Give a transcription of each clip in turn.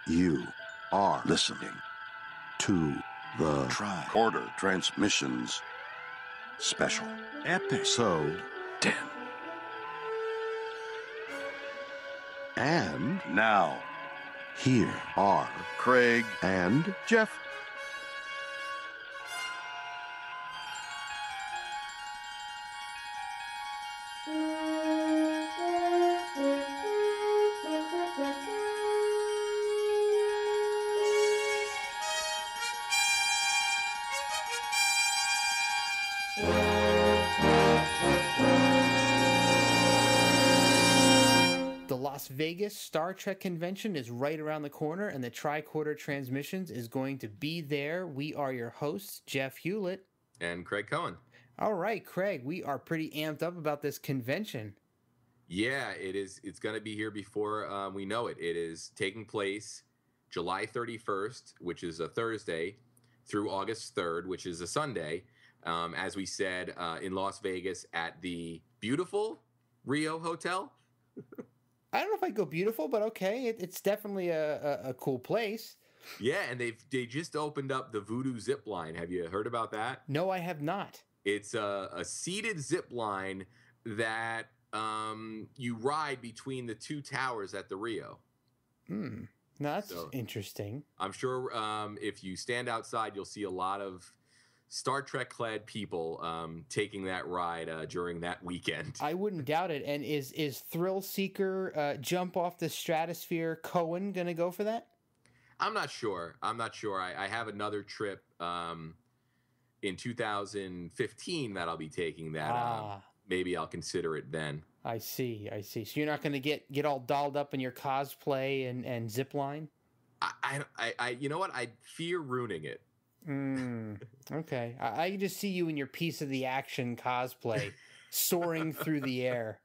You are listening to the Tricorder Transmissions Special Episode 10. And now, here are Craig and Jeff. Las Vegas Star Trek convention is right around the corner, and the Tricorder Transmissions is going to be there. We are your hosts, Jeff Hewlett. And Craig Cohen. All right, Craig, we are pretty amped up about this convention. Yeah, it is. It's going to be here before we know it. It is taking place July 31st, which is a Thursday, through August 3rd, which is a Sunday, as we said, in Las Vegas at the beautiful Rio Hotel. I don't know if I'd go beautiful, but okay. It's definitely a cool place. Yeah, and they just opened up the Voodoo zip line. Have you heard about that? No, I have not. It's a seated zip line that you ride between the two towers at the Rio. No, that's interesting. I'm sure if you stand outside, you'll see a lot of Star Trek-clad people taking that ride during that weekend. I wouldn't doubt it. And is Thrill Seeker Jump Off the Stratosphere Cohen going to go for that? I'm not sure. I have another trip in 2015 that I'll be taking that. Maybe I'll consider it then. I see. So you're not going to get all dolled up in your cosplay and zip line? I you know what? I fear ruining it. Okay. I can just see you in your Piece of the Action cosplay soaring through the air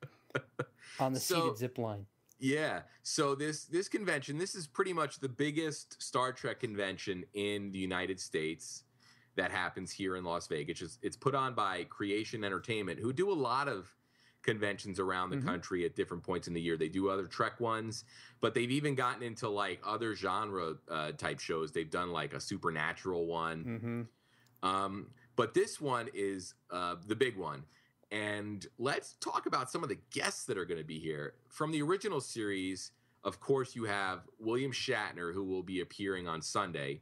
on the seated zip line. Yeah. So this convention, this is pretty much the biggest Star Trek convention in the United States that happens here in Las Vegas. It's put on by Creation Entertainment, who do a lot of conventions around the country at different points in the year. They do other Trek ones, but they've even gotten into like other genre type shows. They've done like a supernatural one. But this one is the big one. And let's talk about some of the guests that are going to be here. From the original series, of course, you have William Shatner, who will be appearing on Sunday,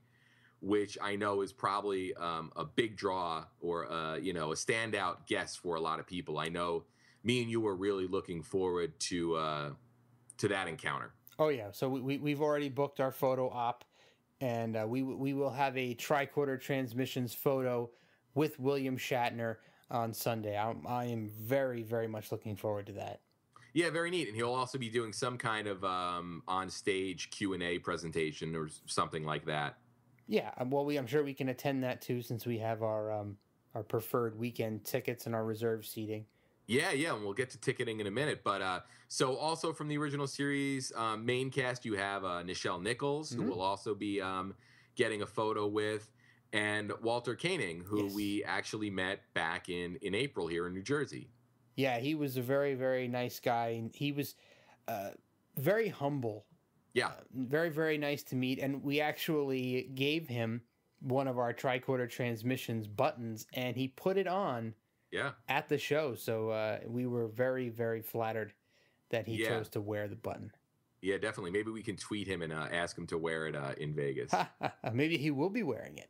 which I know is probably a big draw or a standout guest for a lot of people. I know me and you are really looking forward to that encounter. Oh yeah, so we've already booked our photo op, and we will have a Tricorder Transmissions photo with William Shatner on Sunday. I am very, very much looking forward to that. Yeah, very neat. And he'll also be doing some kind of on-stage Q&A presentation or something like that. Yeah, well, I'm sure we can attend that too, since we have our preferred weekend tickets and our reserved seating. Yeah, and we'll get to ticketing in a minute. But so also from the original series main cast, you have Nichelle Nichols, who will also be getting a photo with, and Walter Koenig, who we actually met back in April here in New Jersey. Yeah, he was a very, very nice guy. He was very humble. Yeah. Very, very nice to meet. And we actually gave him one of our Tricorder Transmissions buttons, and he put it on at the show. So we were very, very flattered that he chose to wear the button. Yeah, definitely. Maybe we can tweet him and ask him to wear it in Vegas. Maybe he will be wearing it.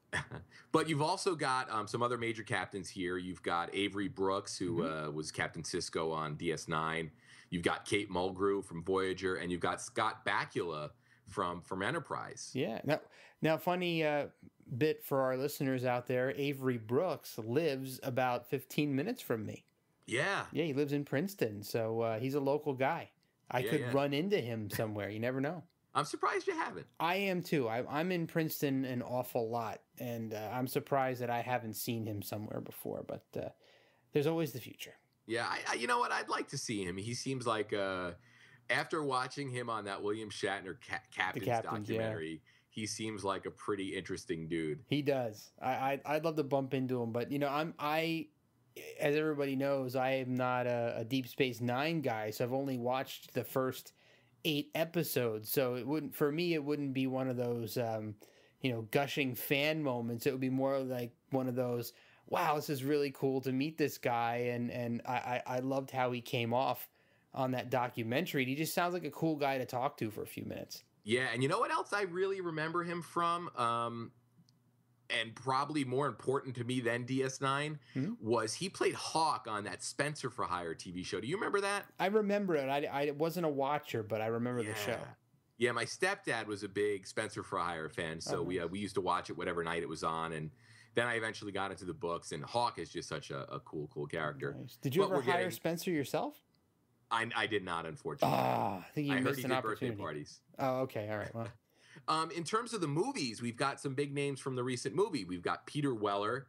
But you've also got some other major captains here. You've got Avery Brooks, who was Captain Sisko on DS9. You've got Kate Mulgrew from Voyager, and you've got Scott Bakula from Enterprise. Yeah. Now, funny bit for our listeners out there, Avery Brooks lives about 15 minutes from me. Yeah. Yeah, he lives in Princeton, so he's a local guy. I could run into him somewhere. You never know. I'm surprised you haven't. I am too. I'm in Princeton an awful lot, and I'm surprised that I haven't seen him somewhere before, but there's always the future. Yeah, you know what? I'd like to see him. He seems like, after watching him on that William Shatner Captain's documentary, he seems like a pretty interesting dude. He does. I'd love to bump into him, but as everybody knows, I am not a Deep Space Nine guy, so I've only watched the first 8 episodes. So it wouldn't be one of those, gushing fan moments. It would be more like one of those, wow, this is really cool to meet this guy. And I loved how he came off on that documentary. He just sounds like a cool guy to talk to for a few minutes. Yeah. And you know what else I really remember him from? And probably more important to me than DS9 was he played Hawk on that Spencer for Hire TV show. Do you remember that? I remember it. I wasn't a watcher, but I remember the show. Yeah, my stepdad was a big Spencer for Hire fan, so we used to watch it whatever night it was on, and then I eventually got into the books. And Hawk is just such a cool character. Nice. Did you ever hire Spencer yourself? I did not, unfortunately. I think you missed an opportunity. Birthday parties. Oh, okay, all right. Well. In terms of the movies, we've got some big names from the recent movie. We've got Peter Weller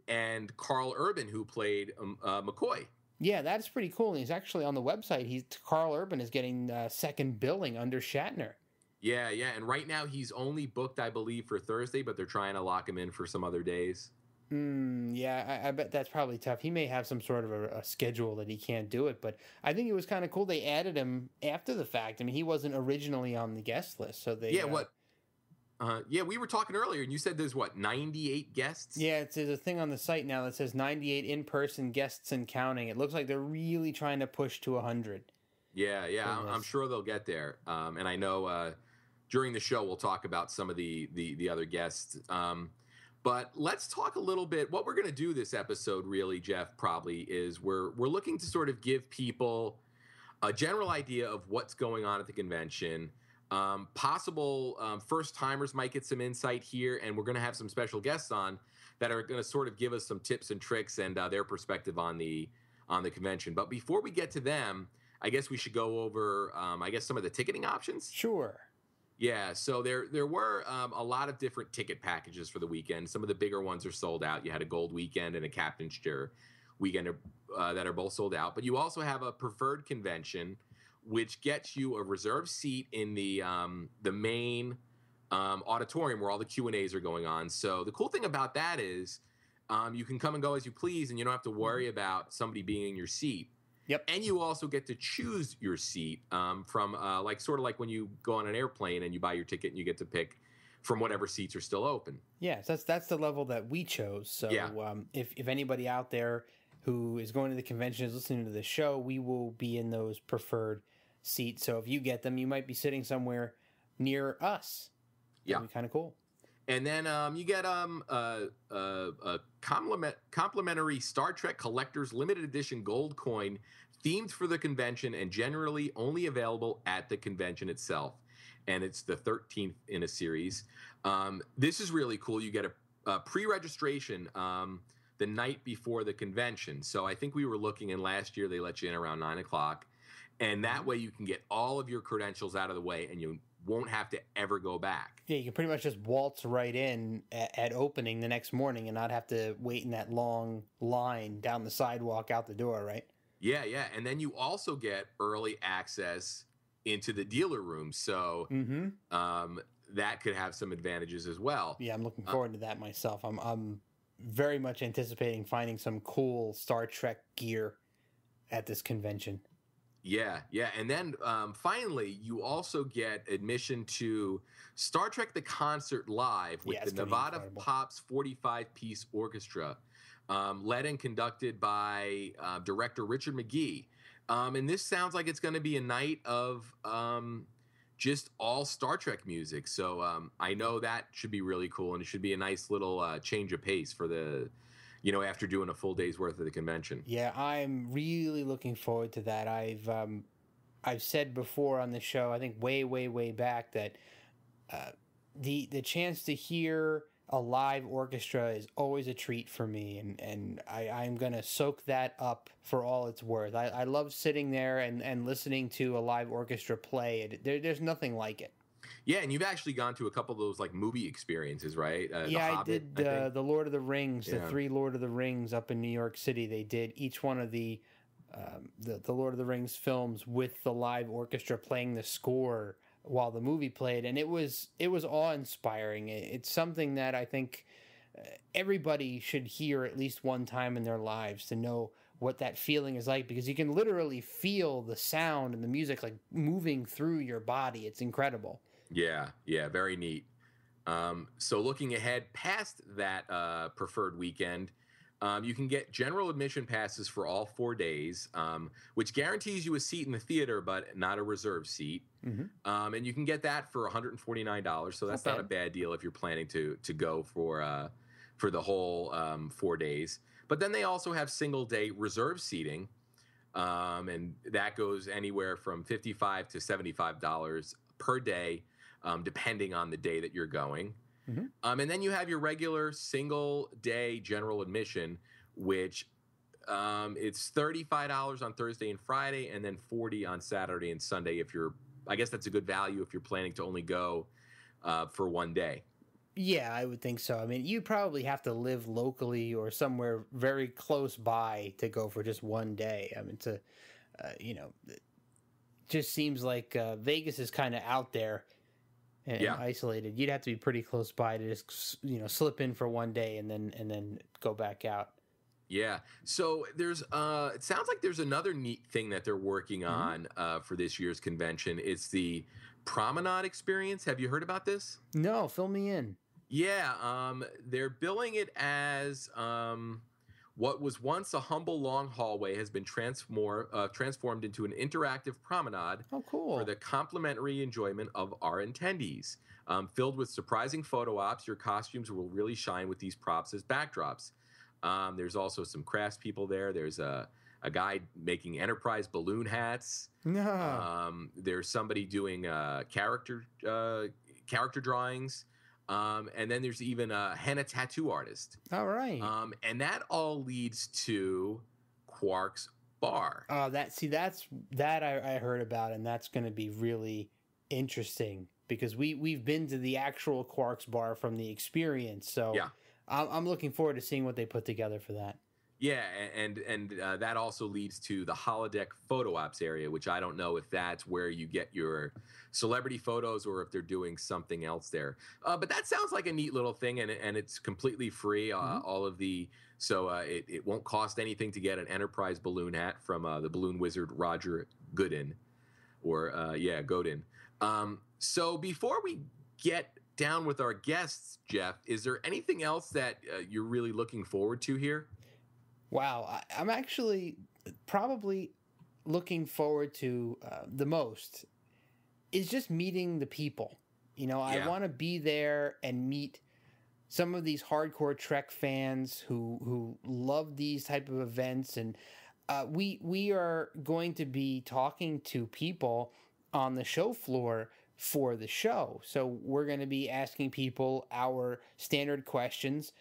and Carl Urban, who played McCoy. Yeah, that's pretty cool. And he's actually on the website. Carl Urban is getting second billing under Shatner. Yeah. And right now he's only booked, I believe, for Thursday, but they're trying to lock him in for some other days. Yeah, I bet that's probably tough. He may have some sort of a schedule that he can't do it, but I think it was kind of cool. They added him after the fact. I mean, he wasn't originally on the guest list, so they... Yeah, we were talking earlier, and you said there's, 98 guests? Yeah, there's a thing on the site now that says 98 in-person guests and counting. It looks like they're really trying to push to 100. Yeah, I'm sure they'll get there. And I know during the show we'll talk about some of the other guests. But let's talk a little bit. What we're going to do this episode, really, Jeff, probably is we're looking to sort of give people a general idea of what's going on at the convention. Possible first timers might get some insight here, and we're going to have some special guests on that are going to sort of give us some tips and tricks and their perspective on the convention. But before we get to them, I guess we should go over some of the ticketing options. Sure. Yeah, so there were a lot of different ticket packages for the weekend. Some of the bigger ones are sold out. You had a gold weekend and a captain's chair weekend that are both sold out. But you also have a preferred convention, which gets you a reserved seat in the main auditorium where all the Q&As are going on. So the cool thing about that is you can come and go as you please, and you don't have to worry about somebody being in your seat. Yep. And you also get to choose your seat from sort of like when you go on an airplane and you buy your ticket and you get to pick from whatever seats are still open. Yes, that's the level that we chose. So if anybody out there who is going to the convention is listening to the show, we will be in those preferred seats. So if you get them, you might be sitting somewhere near us. That'd be kind of cool. And then you get a complimentary Star Trek Collector's Limited Edition gold coin themed for the convention and generally only available at the convention itself. And it's the 13th in a series. This is really cool. You get a pre-registration the night before the convention. So I think we were looking, and last year they let you in around 9 o'clock. And that way you can get all of your credentials out of the way and you won't have to ever go back. Yeah, you can pretty much just waltz right in at opening the next morning and not have to wait in that long line down the sidewalk out the door, right? Yeah. And then you also get early access into the dealer room. So that could have some advantages as well. Yeah, I'm looking forward to that myself. I'm very much anticipating finding some cool Star Trek gear at this convention. Yeah. And then finally, you also get admission to Star Trek The Concert Live with the Nevada Pops 45-piece orchestra, led and conducted by director Richard McGee. And this sounds like it's going to be a night of just all Star Trek music. So I know that should be really cool, and it should be a nice little change of pace for the... after doing a full day's worth of the convention. Yeah, I'm really looking forward to that. I've said before on the show, I think way back, that the chance to hear a live orchestra is always a treat for me, and I'm going to soak that up for all it's worth. I love sitting there and listening to a live orchestra play. There's nothing like it. Yeah, and you've actually gone to a couple of those movie experiences, right? I did the Lord of the Rings, the 3 Lord of the Rings up in New York City. They did each one of the Lord of the Rings films with the live orchestra playing the score while the movie played, and it was awe-inspiring. It's something that I think everybody should hear at least one time in their lives to know what that feeling is like, because you can literally feel the sound and the music like moving through your body. It's incredible. Yeah, very neat. So looking ahead past that preferred weekend, you can get general admission passes for all 4 days, which guarantees you a seat in the theater, but not a reserved seat. Mm-hmm. And you can get that for $149. So that's not a bad deal if you're planning to go for the whole 4 days. But then they also have single day reserve seating, and that goes anywhere from $55 to $75 per day, depending on the day that you're going. Mm-hmm. And then you have your regular single day general admission, which it's $35 on Thursday and Friday, and then $40 on Saturday and Sunday. I guess that's a good value if you're planning to only go for 1 day. Yeah, I would think so. I mean, you probably have to live locally or somewhere very close by to go for just 1 day. I mean, it just seems like Vegas is kind of out there and isolated. You'd have to be pretty close by to just, slip in for 1 day and then go back out. Yeah. So there's it sounds like there's another neat thing that they're working on for this year's convention. It's the Promenade experience. Have you heard about this? No, fill me in. Yeah, they're billing it as what was once a humble long hallway has been transformed into an interactive promenade. Oh, cool. For the complimentary enjoyment of our attendees. Filled with surprising photo ops, your costumes will really shine with these props as backdrops. There's also some craftspeople there. There's a guy making Enterprise balloon hats. No. There's somebody doing character drawings. And then there's even a henna tattoo artist. All right. And that all leads to Quark's Bar. Oh, that's I heard about, and that's going to be really interesting because we've been to the actual Quark's Bar from the experience. So yeah. I'm looking forward to seeing what they put together for that. Yeah, and that also leads to the holodeck photo ops area, which I don't know if that's where you get your celebrity photos or if they're doing something else there. But that sounds like a neat little thing, and it's completely free. All of it won't cost anything to get an Enterprise balloon hat from the balloon wizard Roger Goodin, Godin. So before we get down with our guests, Jeff, is there anything else that you're really looking forward to here? Wow, I'm actually probably looking forward to the most is just meeting the people. I want to be there and meet some of these hardcore Trek fans who love these type of events, and we are going to be talking to people on the show floor for the show. So we're going to be asking people our standard questions.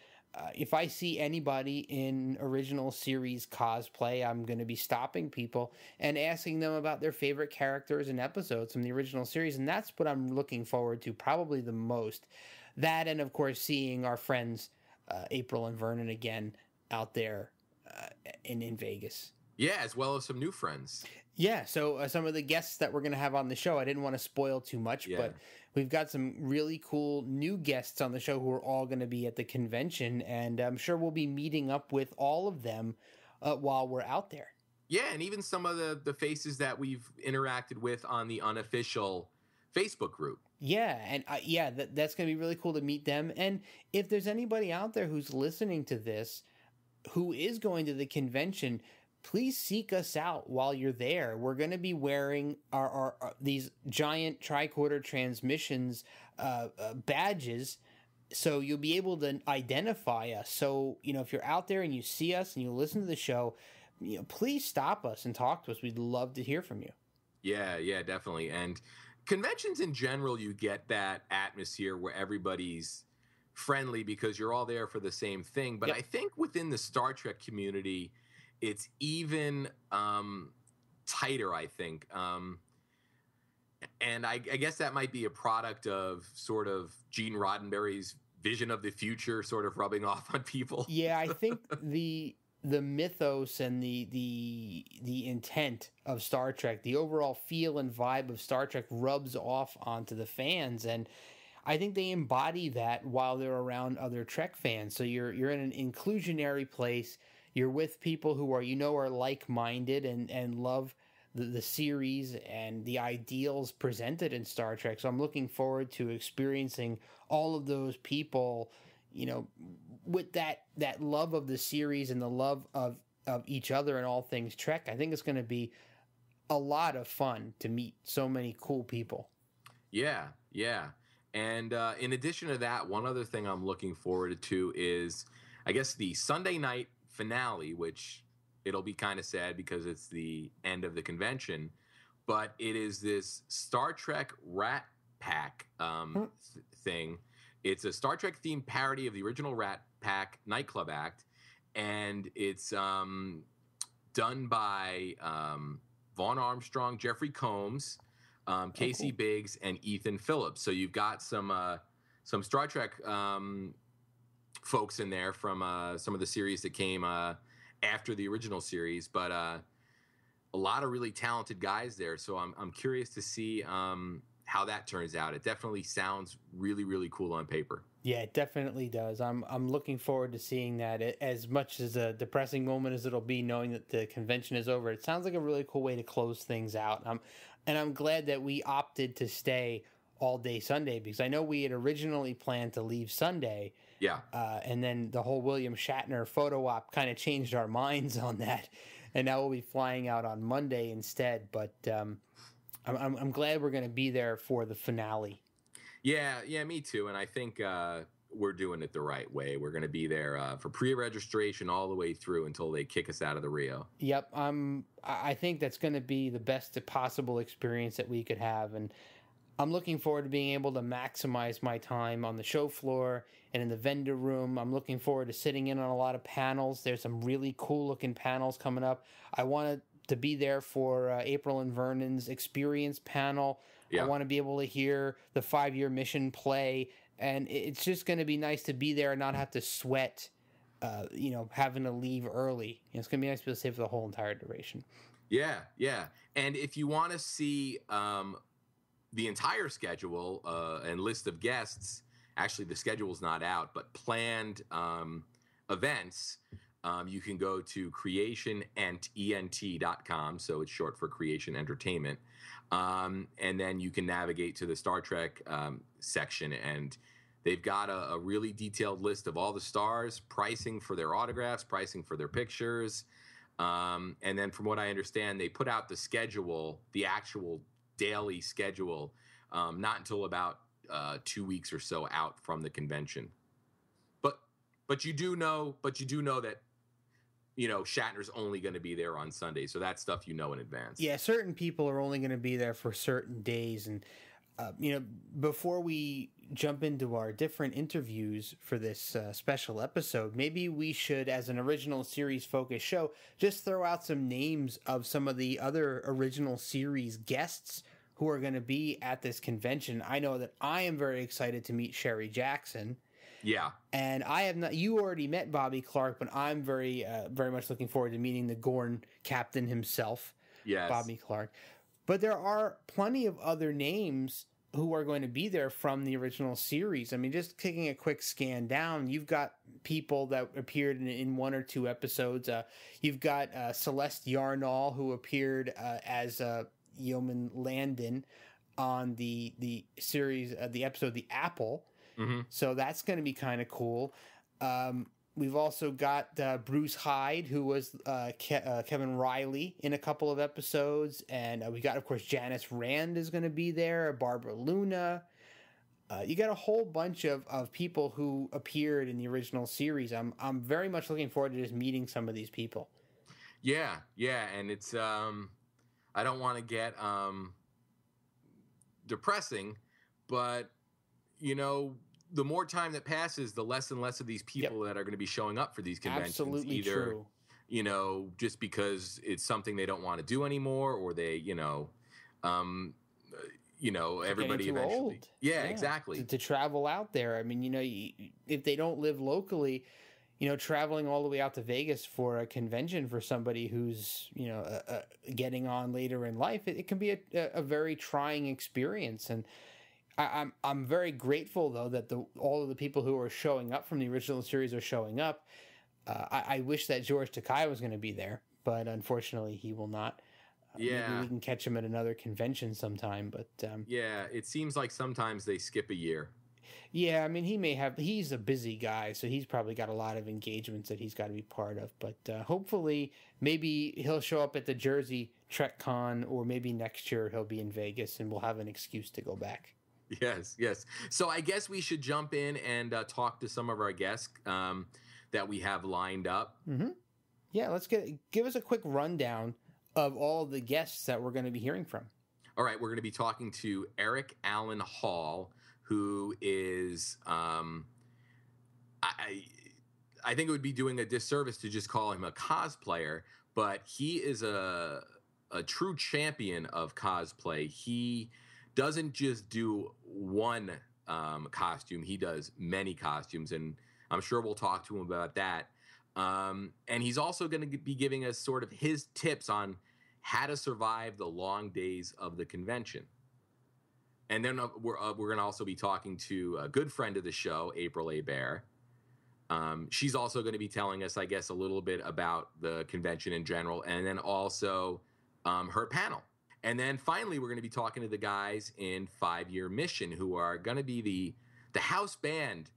If I see anybody in original series cosplay, I'm going to be stopping people and asking them about their favorite characters and episodes from the original series. And that's what I'm looking forward to probably the most. That, and of course, seeing our friends, April and Vernon, again out there in Vegas. Yeah, as well as some new friends. Yeah, so some of the guests that we're going to have on the show, I didn't want to spoil too much, but we've got some really cool new guests on the show who are all going to be at the convention, and I'm sure we'll be meeting up with all of them while we're out there. Yeah, and even some of the faces that we've interacted with on the unofficial Facebook group. Yeah, and that's going to be really cool to meet them. And if there's anybody out there who's listening to this who is going to the convention, please seek us out while you're there. We're going to be wearing our these giant tricorder transmissions badges, so you'll be able to identify us. So, if you're out there and you see us and you listen to the show, please stop us and talk to us. We'd love to hear from you. Yeah, definitely. And conventions in general, you get that atmosphere where everybody's friendly because you're all there for the same thing. But I think within the Star Trek community, it's even tighter, I think. And I guess that might be a product of sort of Gene Roddenberry's vision of the future sort of rubbing off on people. Yeah, I think the mythos and the intent of Star Trek, the overall feel and vibe of Star Trek rubs off onto the fans. And I think they embody that while they're around other Trek fans. So you're in an inclusionary place. You're with people who are, are like-minded and love the series and the ideals presented in Star Trek. So I'm looking forward to experiencing all of those people, with that love of the series and the love of each other and all things Trek. I think it's going to be a lot of fun to meet so many cool people. Yeah. And in addition to that, one other thing I'm looking forward to is, I guess, the Sunday night finale, which it'll be kind of sad because it's the end of the convention, but it is this Star Trek Rat Pack thing. It's a Star Trek themed parody of the original Rat Pack nightclub act, and it's done by Vaughn Armstrong, Jeffrey Combs, Casey Biggs, and Ethan Phillips. So you've got some Star Trek folks in there from some of the series that came after the original series, but a lot of really talented guys there. So I'm curious to see how that turns out. It definitely sounds really, really cool on paper. Yeah, it definitely does. I'm looking forward to seeing that. As much as a depressing moment as it'll be, knowing that the convention is over, it sounds like a really cool way to close things out. I'm glad that we opted to stay all day Sunday, because I know we had originally planned to leave Sunday. Yeah. And then the whole William Shatner photo op kind of changed our minds on that, and now we'll be flying out on Monday instead. But I'm glad we're going to be there for the finale. Yeah, me too. And I think we're doing it the right way. We're going to be there for pre-registration all the way through until they kick us out of the Rio. Yep. I think that's going to be the best possible experience that we could have, and I'm looking forward to being able to maximize my time on the show floor and in the vendor room. I'm looking forward to sitting in on a lot of panels. There's some really cool looking panels coming up. I wanted to be there for April and Vernon's experience panel. Yeah. I want to be able to hear the 5-year mission play, and it's just going to be nice to be there and not have to sweat, having to leave early. It's going to be nice to be able to stay for the whole entire duration. Yeah. And if you want to see the entire schedule and list of guests, actually the schedule's not out, but planned events, you can go to creationent.com. So it's short for Creation Entertainment. And then you can navigate to the Star Trek section, and they've got a really detailed list of all the stars, pricing for their autographs, pricing for their pictures. And then from what I understand, they put out the schedule, the actual daily schedule, not until about 2 weeks or so out from the convention. But you do know that Shatner's only going to be there on Sunday, so that's stuff in advance. Yeah, certain people are only going to be there for certain days, and before we jump into our different interviews for this special episode, maybe we should, as an original series focused show, just throw out some names of some of the other original series guests who are going to be at this convention. I know that I am very excited to meet Sherry Jackson. Yeah. And I have not. You already met Bobby Clark, but I'm very much looking forward to meeting the Gorn captain himself, yes, Bobby Clark. But there are plenty of other names who are going to be there from the original series. I mean, just taking a quick scan down, you've got people that appeared in 1 or 2 episodes. You've got Celeste Yarnall, who appeared as Yeoman Landon on the series, the episode The Apple. Mm-hmm. So that's going to be kind of cool. We've also got Bruce Hyde, who was Kevin Riley in a couple of episodes. And we got, of course, Janice Rand is going to be there, Barbara Luna. You got a whole bunch of people who appeared in the original series. I'm very much looking forward to just meeting some of these people. Yeah, and it's I don't want to get depressing, but the more time that passes, the less and less of these people that are going to be showing up for these conventions. Absolutely either, true. Just because it's something they don't want to do anymore, or they, everybody too eventually. Old. Yeah, exactly. To travel out there. I mean, if they don't live locally, traveling all the way out to Vegas for a convention for somebody who's, getting on later in life, it can be a very trying experience. And I'm very grateful though that all of the people who are showing up from the original series are showing up. I wish that George Takei was going to be there, but unfortunately he will not. Maybe we can catch him at another convention sometime. But yeah, it seems like sometimes they skip a year. Yeah, I mean, he's a busy guy, so he's probably got a lot of engagements that he's got to be part of. But hopefully, maybe he'll show up at the Jersey TrekCon, or maybe next year he'll be in Vegas and we'll have an excuse to go back. Yes. So I guess we should jump in and talk to some of our guests that we have lined up. Mm-hmm. Yeah, give us a quick rundown of all the guests that we're going to be hearing from. All right, we're going to be talking to Allan Hall, who is, I think it would be doing a disservice to just call him a cosplayer, but he is a true champion of cosplay. He doesn't just do one costume, he does many costumes, and I'm sure we'll talk to him about that. And he's also going to be giving us sort of his tips on how to survive the long days of the convention. And then we're going to also be talking to a good friend of the show, April Hebert. She's also going to be telling us, I guess, a little bit about the convention in general, and then also her panel. And then finally, we're going to be talking to the guys in 5-Year Mission, who are going to be the house band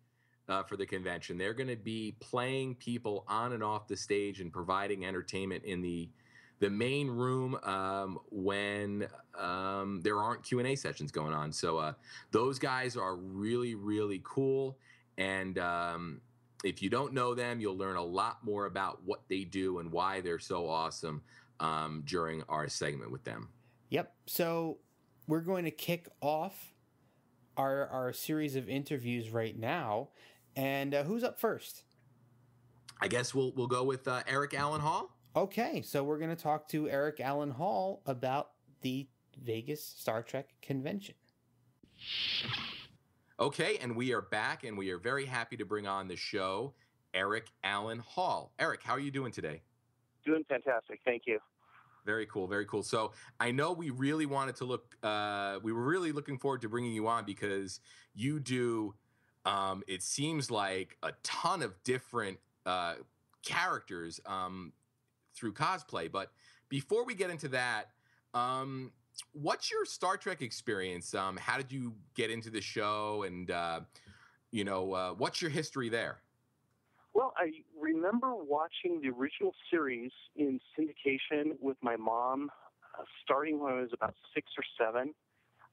for the convention. They're going to be playing people on and off the stage and providing entertainment in the main room when there aren't Q&A sessions going on. So those guys are really, really cool. And if you don't know them, you'll learn a lot more about what they do and why they're so awesome during our segment with them. Yep. So we're going to kick off our series of interviews right now. And who's up first? I guess we'll go with Allan Hall. Okay, so we're going to talk to Allan Hall about the Vegas Star Trek convention. Okay, and we are back, and we are very happy to bring on the show Allan Hall. Eric, how are you doing today? Doing fantastic, thank you. Very cool, very cool. So I know we really wanted to we were really looking forward to bringing you on because you do, it seems like a ton of different characters through cosplay. But before we get into that, what's your Star Trek experience? How did you get into the show, and what's your history there? Well, I remember watching the original series in syndication with my mom, starting when I was about 6 or 7.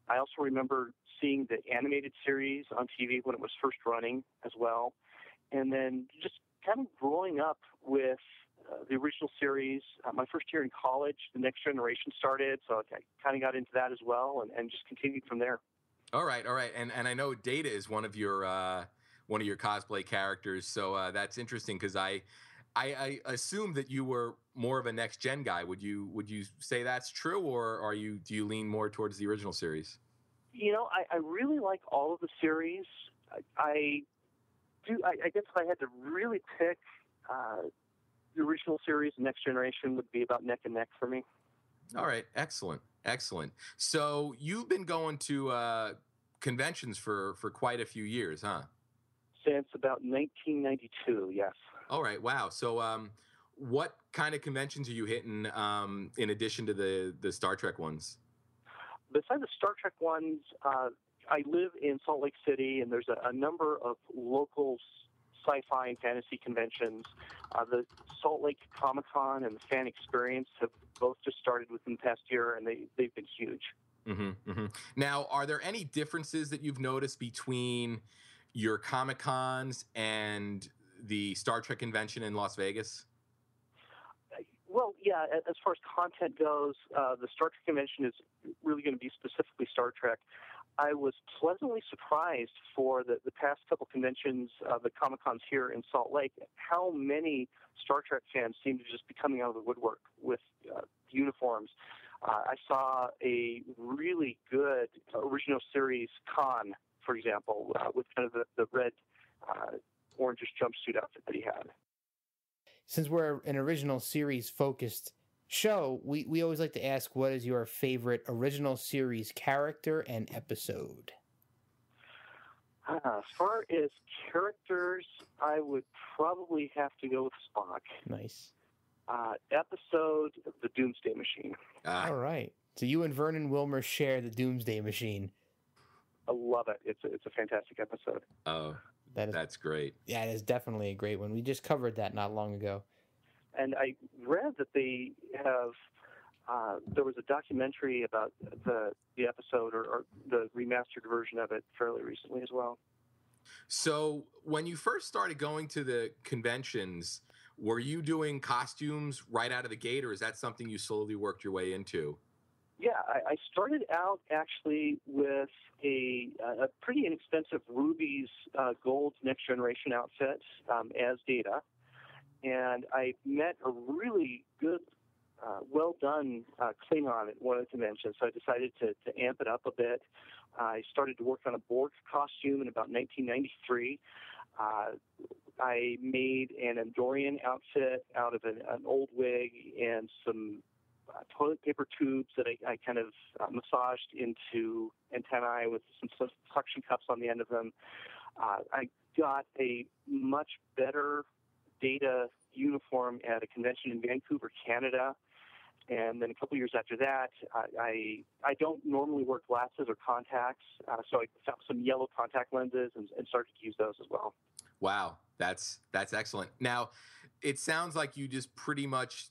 I also remember seeing the animated series on TV when it was first running as well, and then just kind of growing up with the original series. My first year in college, The Next Generation started, so I kind of got into that as well, and just continued from there. All right. And I know Data is one of your cosplay characters, so that's interesting because I assume that you were more of a Next Gen guy. Would you say that's true, or do you lean more towards the original series? I really like all of the series. I guess if I had to really pick, the original series, Next Generation, would be about neck and neck for me. All right, excellent. So you've been going to conventions for quite a few years, huh? Since about 1992, yes. All right, wow. So what kind of conventions are you hitting in addition to the Star Trek ones? Besides the Star Trek ones, I live in Salt Lake City, and there's a number of local sci-fi and fantasy conventions. The Salt Lake Comic-Con and the Fan Experience have both just started within the past year, and they've been huge. Mm-hmm, mm-hmm. Now, are there any differences that you've noticed between your Comic-Cons and the Star Trek convention in Las Vegas? Well, yeah, as far as content goes, the Star Trek convention is really going to be specifically Star Trek. I was pleasantly surprised for the past couple conventions, the Comic-Cons here in Salt Lake, how many Star Trek fans seem to just be coming out of the woodwork with uniforms. I saw a really good original series con, for example, with kind of the red, orangish jumpsuit outfit that he had. Since we're an original series focused show, we always like to ask, what is your favorite original series character and episode? As far as characters, I would probably have to go with Spock. Nice. Episode, The Doomsday Machine. All right. So you and Vernon Wilmer share the Doomsday Machine. I love it. It's a fantastic episode. Oh, that's great. Yeah, it is definitely a great one. We just covered that not long ago. And I read that they have, there was a documentary about the episode or the remastered version of it fairly recently as well. So when you first started going to the conventions, were you doing costumes right out of the gate, or is that something you slowly worked your way into? Yeah, I started out actually with a pretty inexpensive Ruby's Gold Next Generation outfit as Data. And I met a really good, well-done Klingon at one of the conventions, so I decided to amp it up a bit. I started to work on a Borg costume in about 1993. I made an Andorian outfit out of an old wig and some toilet paper tubes that I kind of massaged into antennae with some suction cups on the end of them. I got a much better Data uniform at a convention in Vancouver, Canada. And then a couple years after that, I don't normally wear glasses or contacts, so I found some yellow contact lenses and started to use those as well. Wow, that's excellent. Now, it sounds like you just pretty much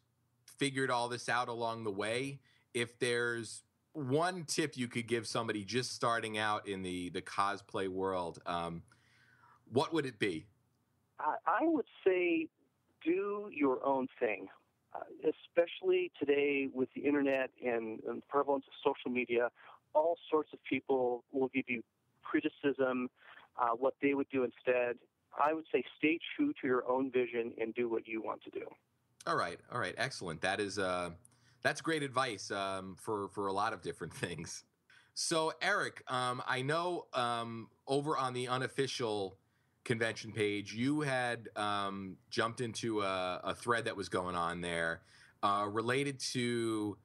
figured all this out along the way. If there's one tip you could give somebody just starting out in the cosplay world, what would it be? I would say do your own thing, especially today with the internet and the prevalence of social media. All sorts of people will give you criticism, what they would do instead. I would say stay true to your own vision and do what you want to do. All right, excellent. That's great advice for a lot of different things. So, Eric, I know over on the unofficial convention page, you had jumped into a thread that was going on there related to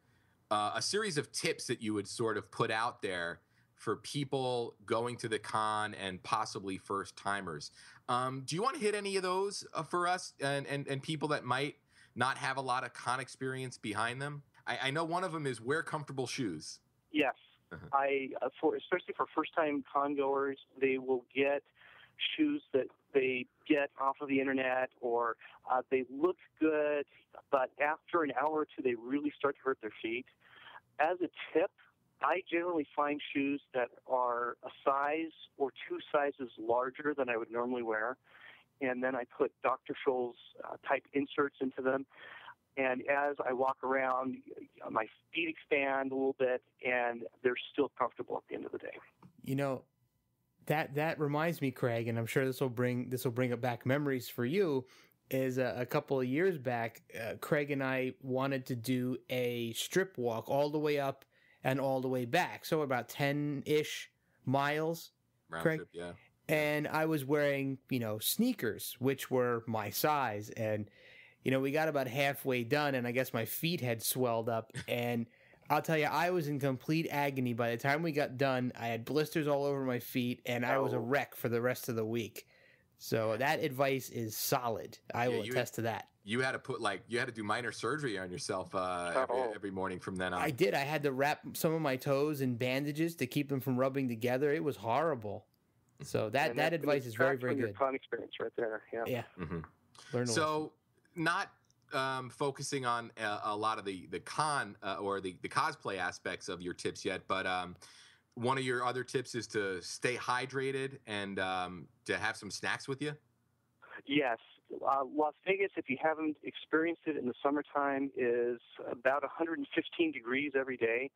a series of tips that you would sort of put out there for people going to the con and possibly first timers. Do you want to hit any of those for us and people that might not have a lot of con experience behind them? I know one of them is wear comfortable shoes. Yes. Especially for first-time con goers, they will get shoes that they get off of the internet, or they look good, but after an hour or two, they really start to hurt their feet. As a tip, I generally find shoes that are a size or two sizes larger than I would normally wear, and then I put Dr. Scholl's type inserts into them. And as I walk around, my feet expand a little bit, and they're still comfortable at the end of the day. You know, that reminds me, Craig, and I'm sure this will bring up back memories for you. Is a couple of years back, Craig and I wanted to do a strip walk all the way up and all the way back, so about 10-ish miles. Round Craig, trip, yeah. And I was wearing, sneakers, which were my size, and we got about halfway done, and I guess my feet had swelled up, and I'll tell you, I was in complete agony. By the time we got done, I had blisters all over my feet, and I was a wreck for the rest of the week. So that advice is solid. I will attest to that. You had to do minor surgery on yourself every morning from then on. I did. I had to wrap some of my toes in bandages to keep them from rubbing together. It was horrible. So that advice is very, very good. Con experience right there. Yeah. Yeah. Mm-hmm. So not focusing on a lot of the con or the cosplay aspects of your tips yet, but one of your other tips is to stay hydrated and to have some snacks with you? Yes. Las Vegas, if you haven't experienced it in the summertime, is about 115 degrees every day.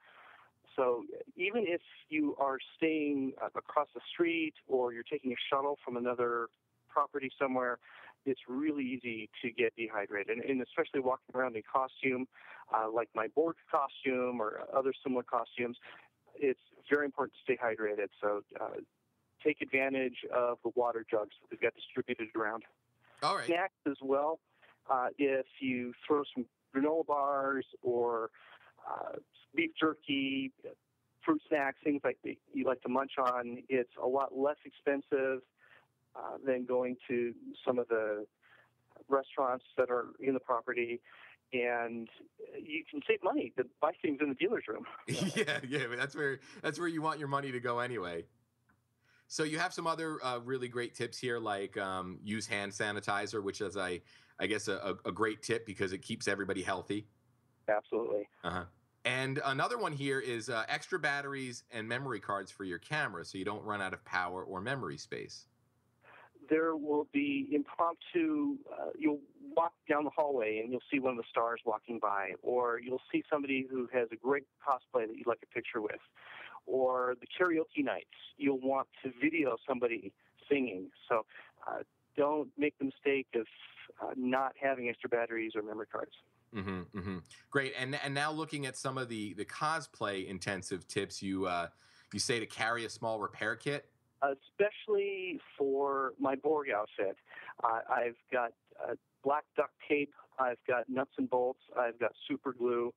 So even if you are staying across the street or you're taking a shuttle from another property somewhere, it's really easy to get dehydrated. And especially walking around in costume, like my Borg costume or other similar costumes, it's very important to stay hydrated. So take advantage of the water jugs that we've got distributed around. All right. Snacks as well. If you throw some granola bars or beef jerky, fruit snacks, things like you like to munch on, it's a lot less expensive than going to some of the restaurants that are in the property, and you can save money to buy things in the dealer's room. Yeah, but that's where you want your money to go anyway. So you have some other really great tips here, like use hand sanitizer, which is, I guess, a great tip because it keeps everybody healthy. Absolutely. Uh-huh. And another one here is extra batteries and memory cards for your camera so you don't run out of power or memory space. There will be impromptu, you'll walk down the hallway and you'll see one of the stars walking by, or you'll see somebody who has a great cosplay that you'd like a picture with, or the karaoke nights, you'll want to video somebody singing. So don't make the mistake of not having extra batteries or memory cards. Mm-hmm, mm-hmm. Great. And now looking at some of the cosplay intensive tips, you say to carry a small repair kit. Especially for my Borg outfit. I've got black duct tape, I've got nuts and bolts, I've got super glue.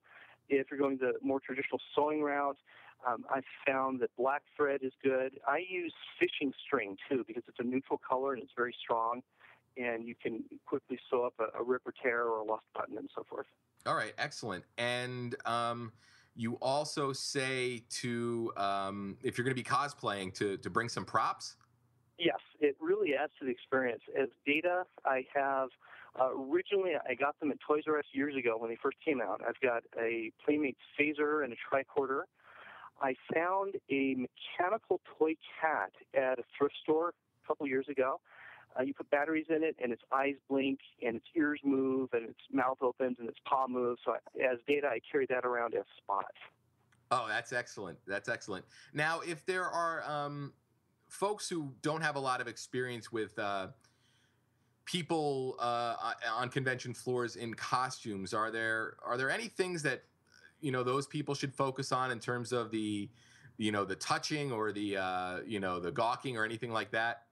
If you're going the more traditional sewing route, I've found that black thread is good. I use fishing string, too, because it's a neutral color and it's very strong, and you can quickly sew up a rip or tear or a lost button and so forth. All right, excellent. And you also say to, if you're going to be cosplaying, to bring some props? Yes, it really adds to the experience. As Data, I have, originally I got them at Toys R Us years ago when they first came out. I've got a Playmates phaser and a tricorder. I found a mechanical toy cat at a thrift store a couple years ago. You put batteries in it, and its eyes blink, and its ears move, and its mouth opens, and its paw moves. So as Data, I carry that around as Spot. Oh, that's excellent. That's excellent. Now, if there are folks who don't have a lot of experience with people on convention floors in costumes, are there any things that those people should focus on in terms of the touching or the gawking or anything like that?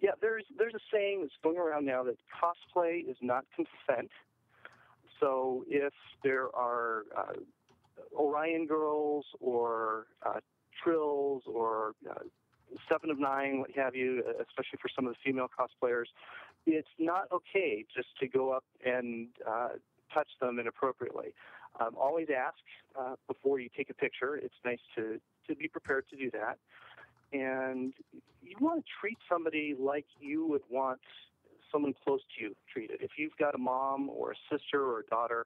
Yeah, there's a saying that's going around now that cosplay is not consent. So if there are Orion girls or Trills or 7 of 9, what have you, especially for some of the female cosplayers, it's not okay just to go up and touch them inappropriately. Always ask before you take a picture. It's nice to be prepared to do that. And you want to treat somebody like you would want someone close to you treated. If you've got a mom or a sister or a daughter,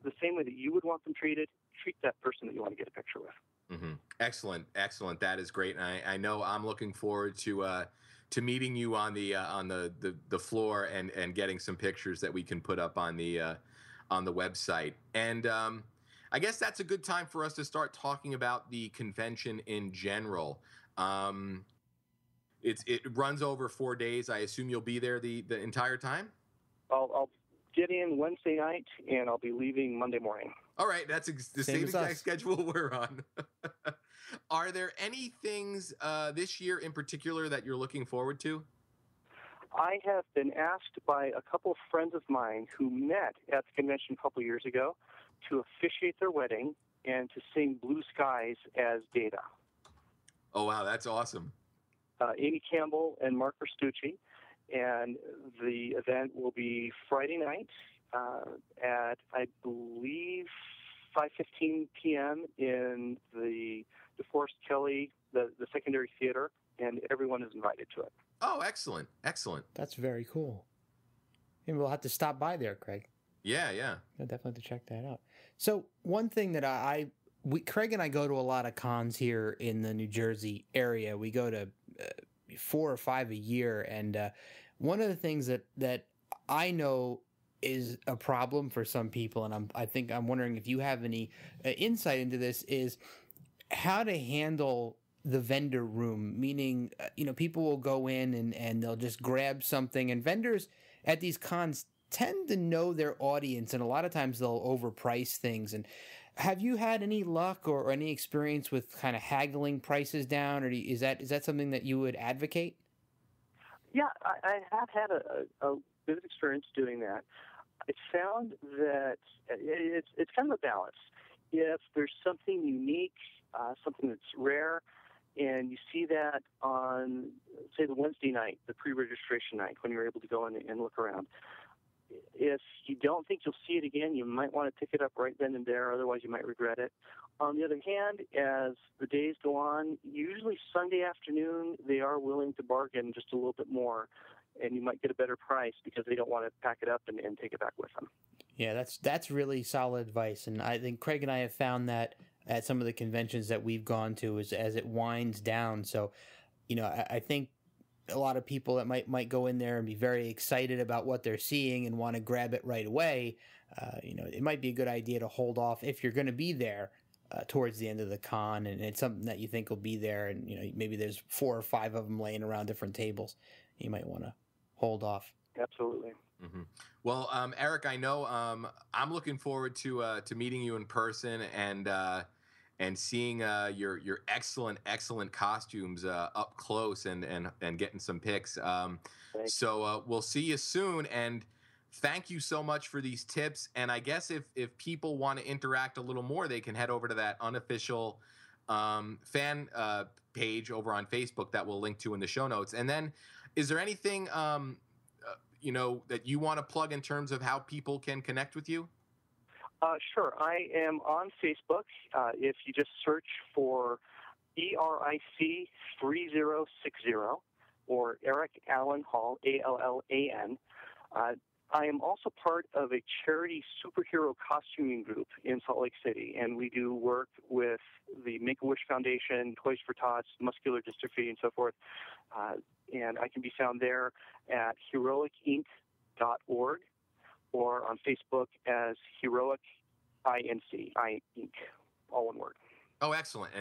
the same way that you would want them treated, treat that person that you want to get a picture with. Mm-hmm. Excellent. That is great. And I know I'm looking forward to meeting you on the floor and getting some pictures that we can put up on the website. And I guess that's a good time for us to start talking about the convention in general. It runs over 4 days. I assume you'll be there the entire time? I'll get in Wednesday night, and I'll be leaving Monday morning. All right, that's the same exact schedule we're on. Are there any things this year in particular that you're looking forward to? I have been asked by a couple of friends of mine who met at the convention a couple of years ago to officiate their wedding and to sing Blue Skies as Data. Oh, wow, that's awesome. Amy Campbell and Mark Verstucci, and the event will be Friday night at, I believe, 5:15 p.m. in the DeForest Kelley, the secondary theater, and everyone is invited to it. Oh, excellent. That's very cool. And we'll have to stop by there, Craig. Yeah. I'll definitely have to check that out. So one thing that Craig and I go to a lot of cons here in the New Jersey area. We go to 4 or 5 a year, and one of the things that I know is a problem for some people, and I'm wondering if you have any insight into this, is how to handle the vendor room. Meaning, people will go in and they'll just grab something, and vendors at these cons tend to know their audience, and a lot of times they'll overprice things. And have you had any luck or any experience with kind of haggling prices down, or is that something that you would advocate? Yeah, I have had a bit of experience doing that. I found that it's kind of a balance. if there's something unique, something that's rare, and you see that on, say, the Wednesday night, the pre-registration night, when you're able to go in and look around. If you don't think you'll see it again, you might want to pick it up right then and there, otherwise you might regret it. On the other hand, as the days go on, usually Sunday afternoon, they are willing to bargain just a little bit more, and you might get a better price because they don't want to pack it up and take it back with them. Yeah, that's really solid advice, and I think Craig and I have found that at some of the conventions that we've gone to as it winds down. So, I think a lot of people that might go in there and be very excited about what they're seeing and want to grab it right away. It might be a good idea to hold off if you're going to be there towards the end of the con, and it's something that you think will be there, and maybe there's 4 or 5 of them laying around different tables. You might want to hold off. Absolutely. Mm-hmm. Well, Eric, I know I'm looking forward to meeting you in person and seeing your excellent costumes up close and getting some pics. So we'll see you soon, and thank you so much for these tips. And I guess if people want to interact a little more, they can head over to that unofficial fan page over on Facebook that we'll link to in the show notes. And then, is there anything that you want to plug in terms of how people can connect with you? Sure. I am on Facebook. If you just search for ERIC 3060 or Eric Allan Hall, ALLAN. I am also part of a charity superhero costuming group in Salt Lake City, and we do work with the Make-A-Wish Foundation, Toys for Tots, muscular dystrophy, and so forth. And I can be found there at heroicinc.org or on Facebook as Heroic Inc, all one word. Oh, excellent.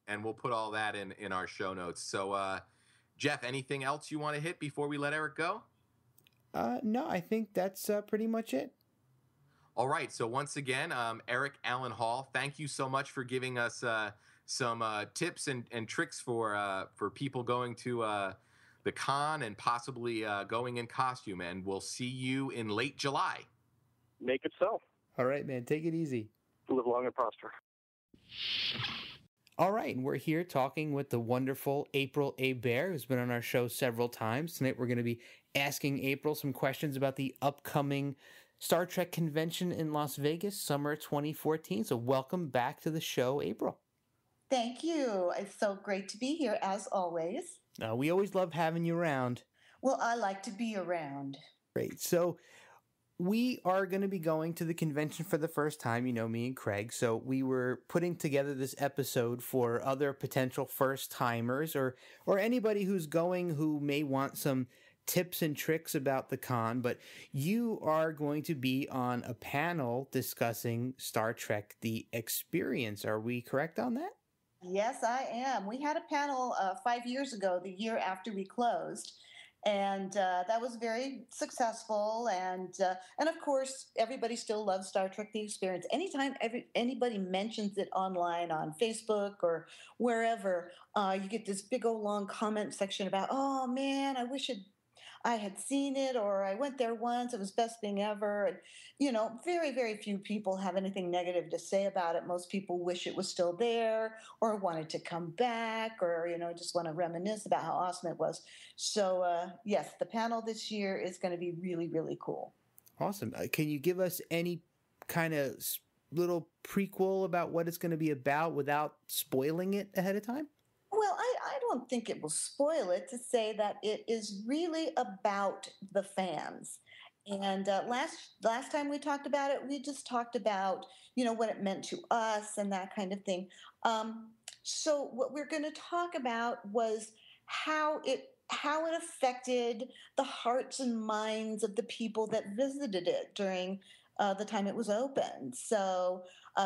And we'll put all that in our show notes. So, Jeff, anything else you want to hit before we let Eric go? No, I think that's pretty much it. All right. So once again, Eric Allan Hall, thank you so much for giving us some tips and tricks for people going to the con and possibly going in costume. And we'll see you in late July. Make it so. All right, man. Take it easy. Live long and prosper. All right, and we're here talking with the wonderful April Hebert, who's been on our show several times. Tonight we're going to be asking April some questions about the upcoming Star Trek convention in Las Vegas, summer 2014. So welcome back to the show, April. Thank you. It's so great to be here, as always. We always love having you around. Well, I like to be around. Great. So we are going to be going to the convention for the first time, me and Craig. So we were putting together this episode for other potential first-timers or anybody who's going who may want some tips and tricks about the con. But you are going to be on a panel discussing Star Trek: The Experience. Are we correct on that? Yes, I am. We had a panel 5 years ago, the year after we closed. And that was very successful. And of course, everybody still loves Star Trek: The Experience. Anytime anybody mentions it online on Facebook or wherever, you get this big old long comment section about, oh, man, I wish I had seen it, or I went there once. It was the best thing ever. And, very, very few people have anything negative to say about it. Most people wish it was still there or wanted to come back or, just want to reminisce about how awesome it was. So, yes, the panel this year is going to be really, really cool. Awesome. Can you give us any kind of little prequel about what it's going to be about without spoiling it ahead of time? Well, I don't think it will spoil it to say that it is really about the fans. And last time we talked about it, we just talked about, what it meant to us and that kind of thing. So what we're going to talk about was how it affected the hearts and minds of the people that visited it during the time it was open. So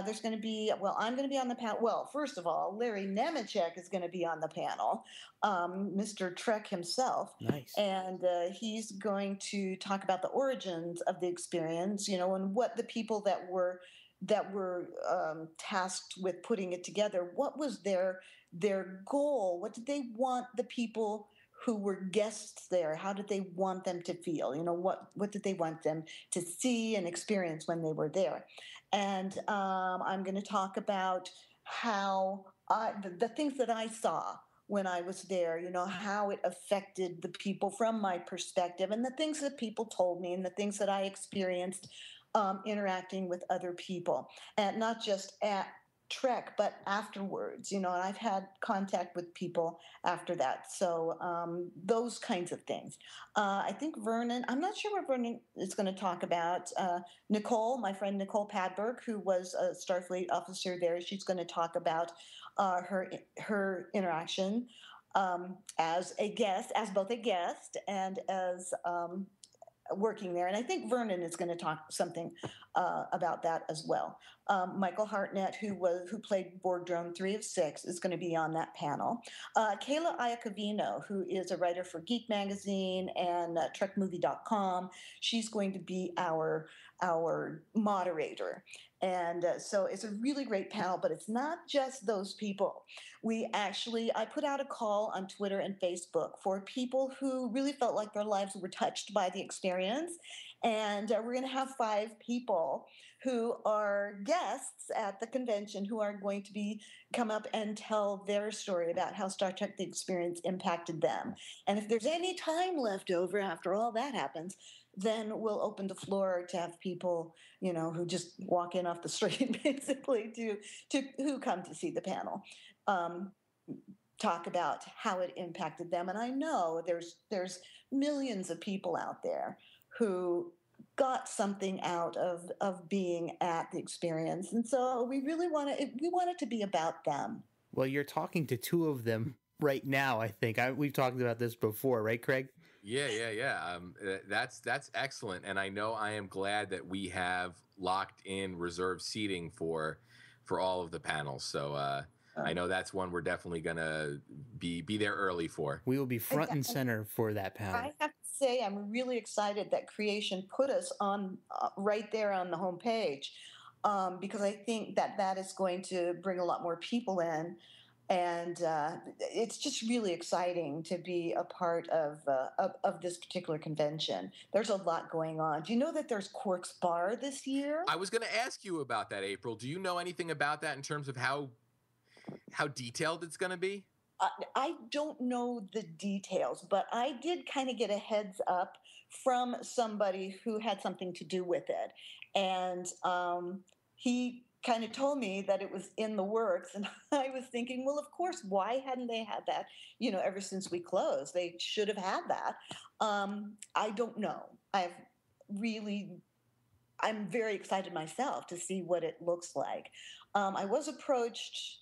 there's going to be, I'm going to be on the panel. Well, first of all, Larry Nemechek is going to be on the panel, Mr. Trek himself. Nice. And he's going to talk about the origins of the experience, and what the people that were tasked with putting it together, what was their goal? What did they want the people who were guests there? How did they want them to feel? What did they want them to see and experience when they were there? And I'm going to talk about how the things that I saw when I was there, how it affected the people from my perspective, and the things that people told me, and the things that I experienced interacting with other people, and not just at Trek, but afterwards, and I've had contact with people after that. So those kinds of things. I think Vernon, I'm not sure what Vernon is going to talk about. Nicole, my friend Nicole Padberg, who was a Starfleet officer there, she's going to talk about her interaction as both a guest and as working there. And I think Vernon is going to talk something about that as well. Michael Hartnett, who played Borg Drone 3 of 6, is going to be on that panel. Kayla Iacovino, who is a writer for Geek Magazine and TrekMovie.com, she's going to be our moderator. And so it's a really great panel, but it's not just those people. I put out a call on Twitter and Facebook for people who really felt like their lives were touched by the experience. And we're going to have 5 people who are guests at the convention who are going to come up and tell their story about how Star Trek The Experience impacted them. And if there's any time left over after all that happens, then we'll open the floor to have people, who just walk in off the street, basically, who come to see the panel, talk about how it impacted them. And I know there's millions of people out there who got something out of being at the experience, and so we really want it to be about them. Well, you're talking to 2 of them right now. I think we've talked about this before, right, Craig? Yeah. That's excellent, and I know I am glad that we have locked in reserved seating for all of the panels. So I know that's one we're definitely gonna be there early for. We will be front and center for that panel. I have to say, I'm really excited that Creation put us on right there on the homepage, because I think that is going to bring a lot more people in. And it's just really exciting to be a part of this particular convention. There's a lot going on. Do you know that there's Quark's Bar this year? I was going to ask you about that, April. Do you know anything about that in terms of how detailed it's going to be? I don't know the details, but I did kind of get a heads up from somebody who had something to do with it. And he kind of told me that it was in the works, and I was thinking, well, of course, why hadn't they had that, ever since we closed? They should have had that. I don't know. I'm very excited myself to see what it looks like. I was approached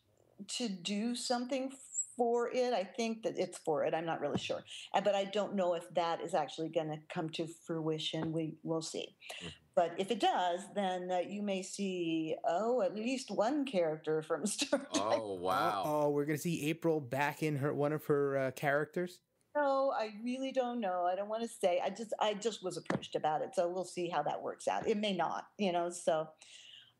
to do something for it. I think that it's for it. I'm not really sure. But I don't know if that is actually going to come to fruition. We'll see. But if it does, then you may see, at least one character from Star Trek. Oh, wow. Oh, we're going to see April back in one of her characters? No, I really don't know. I don't want to say. I just was approached about it. So we'll see how that works out. It may not, so.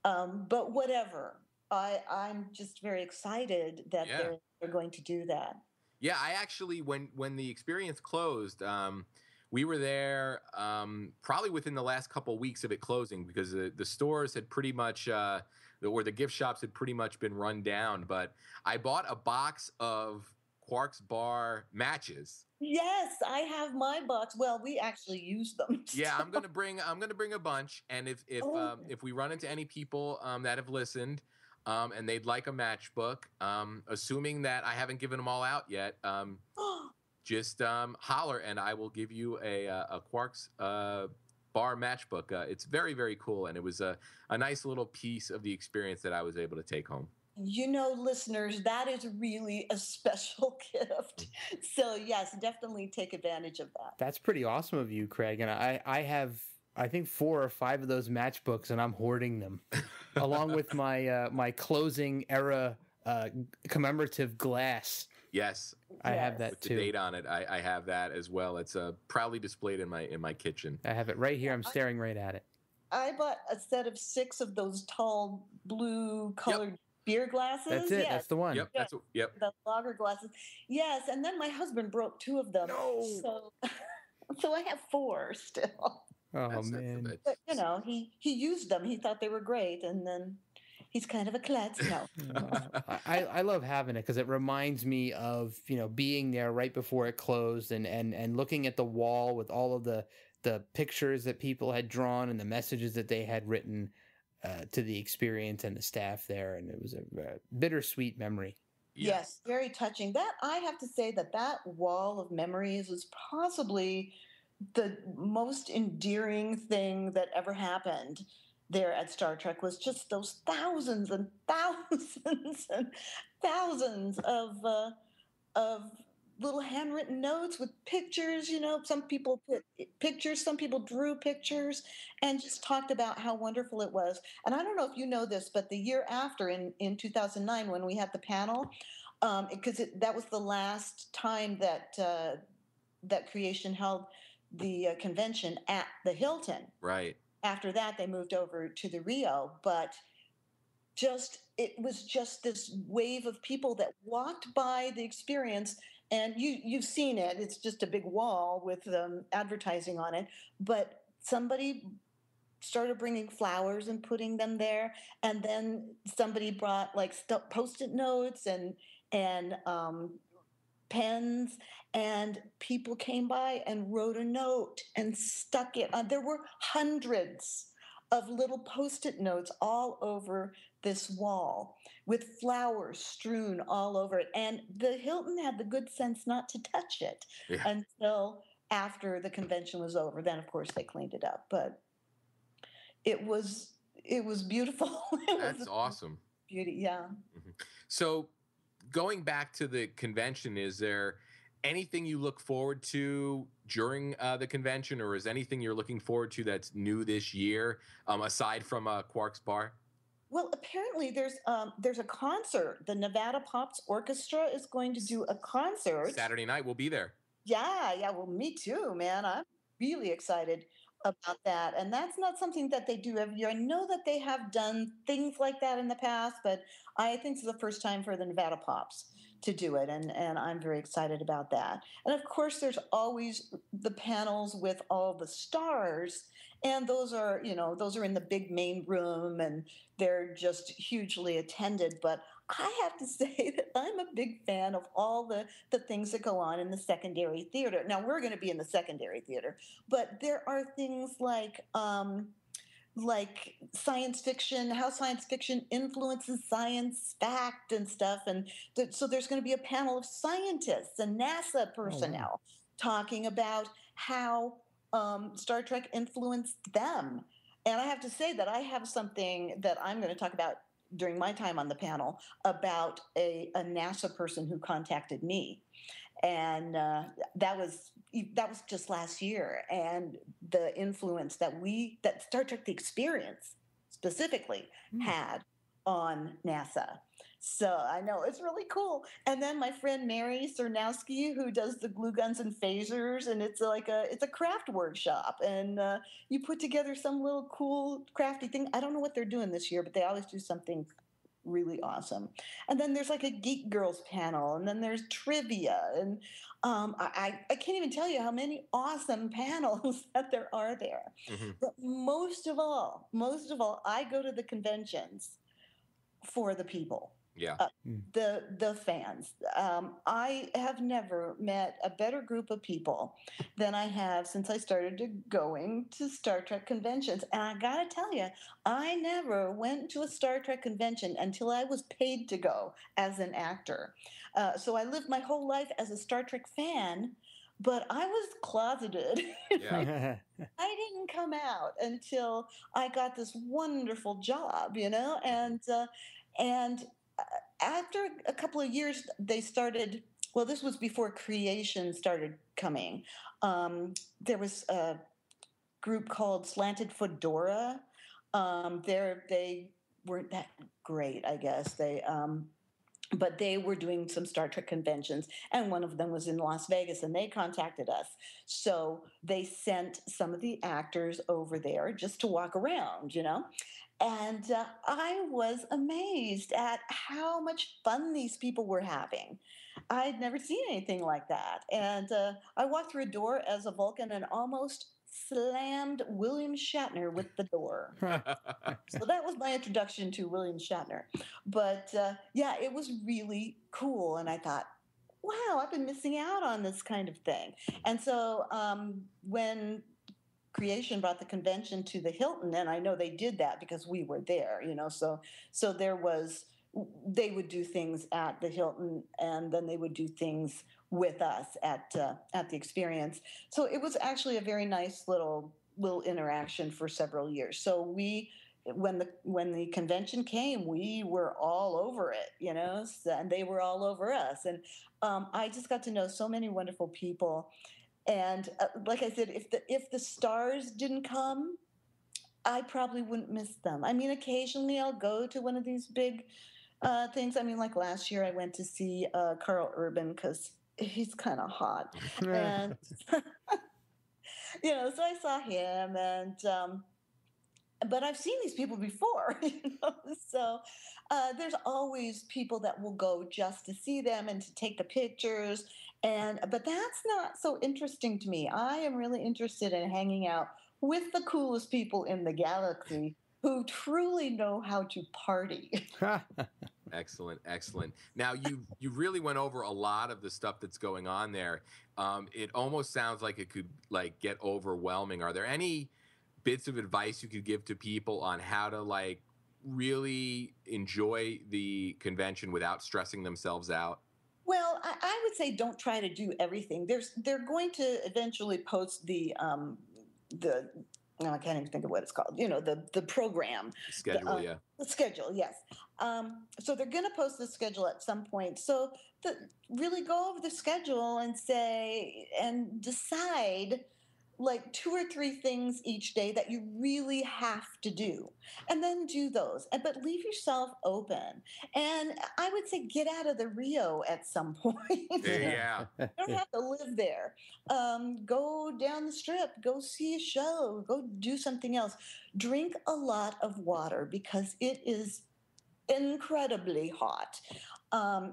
But whatever. I'm just very excited that they're going to do that. Yeah, I actually, when the experience closed, we were there probably within the last couple of weeks of it closing, because the stores had pretty much, or the gift shops had pretty much been run down. But I bought a box of Quark's Bar matches. Yes, I have my box. Well, we actually use them. So. Yeah, I'm gonna bring a bunch, and if we run into any people that have listened. And they'd like a matchbook, assuming that I haven't given them all out yet. Just holler, and I will give you a Quark's Bar matchbook. It's very, very cool, and it was a nice little piece of the experience that I was able to take home. Listeners, that is really a special gift. So, yes, definitely take advantage of that. That's pretty awesome of you, Craig. And I have, I think, 4 or 5 of those matchbooks, and I'm hoarding them, along with my closing era commemorative glass. Yes, I have that with too. The date on it, I have that as well. It's proudly displayed in my kitchen. I have it right here. I'm staring right at it. I bought a set of 6 of those tall blue colored beer glasses. That's it. Yes. That's the one. Yep. The lager glasses. Yes, and then my husband broke 2 of them. No. So I have 4 still. Oh, man. But, he used them. He thought they were great, and then he's kind of a klutz. No. I love having it because it reminds me of, being there right before it closed and looking at the wall with all of the pictures that people had drawn and the messages that they had written to the experience and the staff there. And it was a bittersweet memory. Yeah. Yes, very touching. That I have to say that wall of memories was possibly the most endearing thing that ever happened there at Star Trek, was just those thousands and thousands and thousands of little handwritten notes with pictures. Some people put pictures, some people drew pictures, and just talked about how wonderful it was. And I don't know if you know this, but the year after, in 2009, when we had the panel, because that was the last time that Creation held the convention at the Hilton. Right. After that, they moved over to the Rio, but it was just this wave of people that walked by the experience, and you've seen it. It's just a big wall with advertising on it, but somebody started bringing flowers and putting them there, and then somebody brought like Post-it notes and pens, and people came by and wrote a note and stuck it on. There were hundreds of little Post-it notes all over this wall with flowers strewn all over it. And the Hilton had the good sense not to touch it until after the convention was over. Then, of course, they cleaned it up. But it was beautiful. That's awesome. Beauty, yeah. Mm-hmm. So going back to the convention, is there anything you look forward to during the convention, or is anything you're looking forward to that's new this year, aside from Quark's Bar? Well, apparently there's a concert. The Nevada Pops Orchestra is going to do a concert. Saturday night, we'll be there. Yeah. Well, me too, man. I'm really excited about that. And that's not something that they do every year. I know that they have done things like that in the past, but I think this is the first time for the Nevada Pops to do it, and I'm very excited about that. And of course, there's always the panels with all the stars, and those are in the big main room, and they're just hugely attended. But I have to say that I'm a big fan of all the things that go on in the secondary theater. Now, we're going to be in the secondary theater, but there are things like science fiction, how science fiction influences science fact and stuff. And so there's going to be a panel of scientists and NASA personnel talking about how Star Trek influenced them. And I have to say that I have something that I'm going to talk about during my time on the panel about a NASA person who contacted me. And that was just last year, and the influence that Star Trek The Experience specifically had on NASA. So I know it's really cool. And then my friend Mary Cernowski, who does the glue guns and phasers, and it's a craft workshop, and you put together some little cool crafty thing. I don't know what they're doing this year, but they always do something really awesome. And then there's like a Geek Girls panel, and then there's trivia, and I can't even tell you how many awesome panels that there are there. Mm-hmm. But most of all, I go to the conventions for the people. Yeah. The fans. I have never met a better group of people than I have since I started going to Star Trek conventions. And I gotta tell you, I never went to a Star Trek convention until I was paid to go as an actor. So I lived my whole life as a Star Trek fan, but I was closeted. Yeah. I didn't come out until I got this wonderful job, and after a couple of years, they started. Well, this was before Creation started coming. There was a group called Slanted Fedora. They weren't that great, I guess. But they were doing some Star Trek conventions, and one of them was in Las Vegas, and they contacted us. So they sent some of the actors over there just to walk around, And I was amazed at how much fun these people were having. I'd never seen anything like that. And I walked through a door as a Vulcan and almost slammed William Shatner with the door. So that was my introduction to William Shatner. But yeah, it was really cool. And I thought, wow, I've been missing out on this kind of thing. And so when Creation brought the convention to the Hilton, and I know they did that because we were there, so there was, they would do things at the Hilton, and then they would do things with us at the experience. So it was actually a very nice little interaction for several years. So when the convention came, we were all over it, and they were all over us. And I just got to know so many wonderful people. And like I said, if the stars didn't come, I probably wouldn't miss them. I mean, occasionally I'll go to one of these big things. I mean, like last year I went to see Carl Urban because he's kind of hot. And, so I saw him, and but I've seen these people before, so there's always people that will go just to see them and to take the pictures. But that's not so interesting to me. I am really interested in hanging out with the coolest people in the galaxy who truly know how to party. Excellent. Now you really went over a lot of the stuff that's going on there. It almost sounds like it could get overwhelming. Are there any bits of advice you could give to people on how to really enjoy the convention without stressing themselves out? Well, I would say don't try to do everything. They're going to eventually post the I can't even think of what it's called. The program. Schedule, yeah. The schedule, yes. So they're going to post the schedule at some point. So really go over the schedule and decide 2 or 3 things each day that you really have to do, and then do those. But leave yourself open. And I would say get out of the Rio at some point. Yeah. You don't have to live there. Go down the strip, go see a show, go do something else. Drink a lot of water because it is incredibly hot.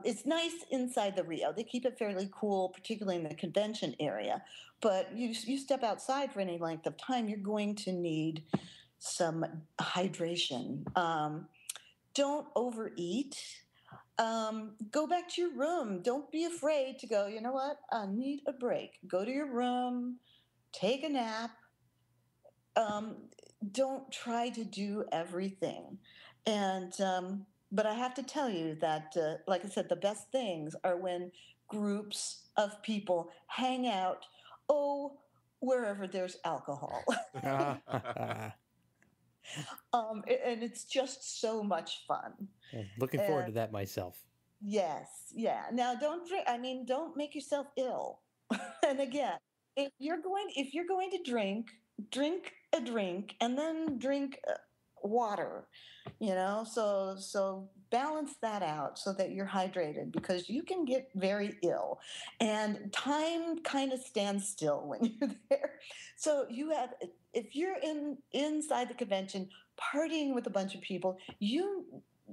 It's nice inside the Rio. They keep it fairly cool, particularly in the convention area. But you step outside for any length of time, you're going to need some hydration. Don't overeat. Go back to your room. Don't be afraid to go, you know what? I need a break. Go to your room, take a nap. Don't try to do everything. And but I have to tell you that, like I said, the best things are when groups of people hang out, wherever there's alcohol. And it's just so much fun. Looking forward to that myself. Yes, yeah. Now, don't drink. I mean, don't make yourself ill. And again, if you're going to drink a drink and then drink water, so balance that out so that you're hydrated, because you can get very ill and time kind of stands still when you're there. So if you're inside the convention partying with a bunch of people, you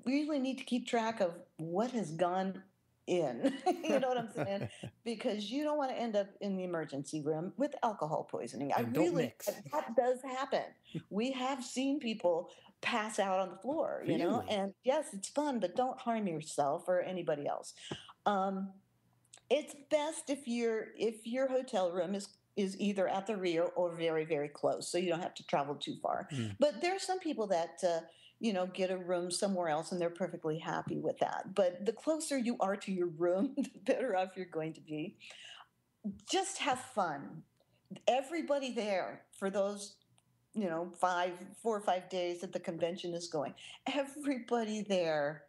really need to keep track of what has gone in. You know what I'm saying? Because you don't want to end up in the emergency room with alcohol poisoning. That does happen. We have seen people pass out on the floor, and yes, it's fun, but don't harm yourself or anybody else. It's best if your hotel room is either at the Rio or very, very close, so you don't have to travel too far. But there are some people that get a room somewhere else, and they're perfectly happy with that. But the closer you are to your room, the better off you're going to be. Just have fun. Everybody there for those 4 or 5 days that the convention is going, everybody there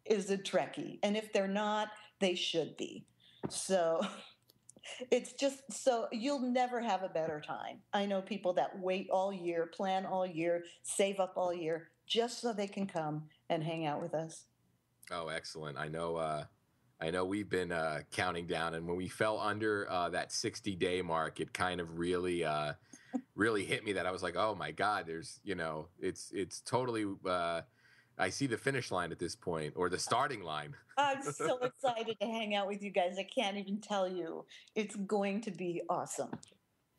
is a Trekkie. And if they're not, they should be. So it's just, so you'll never have a better time. I know people that wait all year, plan all year, save up all year, just so they can come and hang out with us. Oh, excellent. I know we've been counting down, and when we fell under that 60-day mark, it kind of really hit me that I was like, oh my God, there's, it's totally, I see the finish line at this point, or the starting line. I'm so excited to hang out with you guys. I can't even tell you. It's going to be awesome.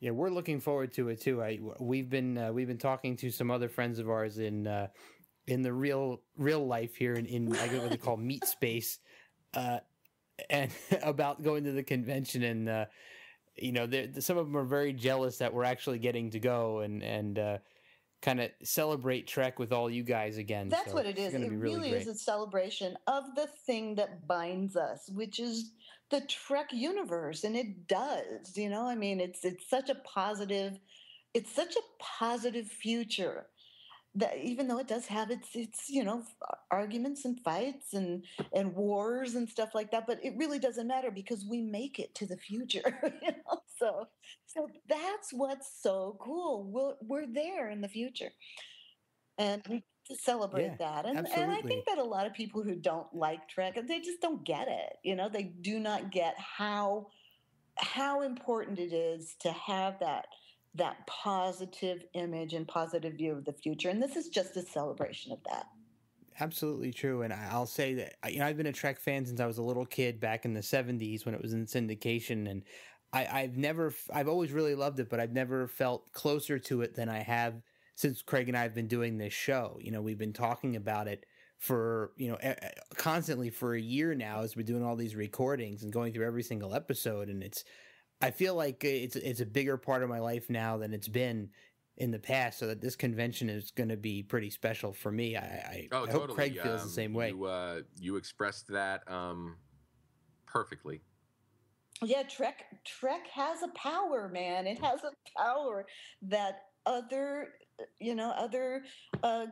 Yeah, we're looking forward to it too. We've been talking to some other friends of ours in the real life here in I guess what they call meat space, and about going to the convention, and some of them are very jealous that we're actually getting to go and kind of celebrate Trek with all you guys again. That's what it is. It really is a celebration of the thing that binds us, which is the Trek universe, and it does. I mean, it's such a positive future, that even though it does have its arguments and fights and wars and stuff like that, but it really doesn't matter because we make it to the future. So that's what's so cool. We're there in the future, and we to celebrate that. And I think that a lot of people who don't like Trek, they just don't get it. They do not get how important it is to have that positive image and positive view of the future. And this is just a celebration of that. Absolutely true. And I'll say that I've been a Trek fan since I was a little kid back in the 70s when it was in syndication. And I've always really loved it, but I've never felt closer to it than I have since Craig and I have been doing this show. We've been talking about it for, constantly for a year now as we're doing all these recordings and going through every single episode. And I feel like it's a bigger part of my life now than it's been in the past, so that this convention is going to be pretty special for me. I hope Craig feels the same way. You expressed that perfectly. Yeah, Trek has a power, man. It has a power that other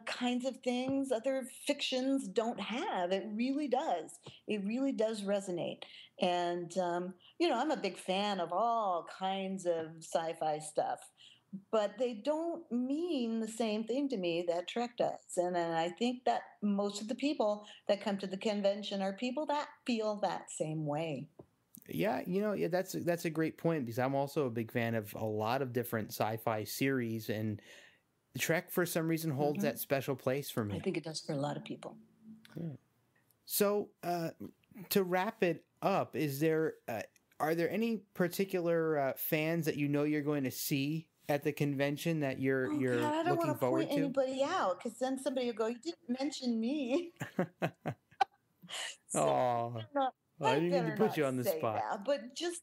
kinds of things, other fictions don't have. It really does. It really does resonate. And, I'm a big fan of all kinds of sci-fi stuff, but they don't mean the same thing to me that Trek does. And I think that most of the people that come to the convention are people that feel that same way. Yeah, that's a great point, because I'm also a big fan of a lot of different sci-fi series, and Trek for some reason holds that special place for me. I think it does for a lot of people. Yeah. So to wrap it up, are there any particular fans that you're going to see at the convention that you're looking forward to? I don't want to point anybody out, because then somebody will go, "You didn't mention me." I didn't mean to put you on the spot. That, but just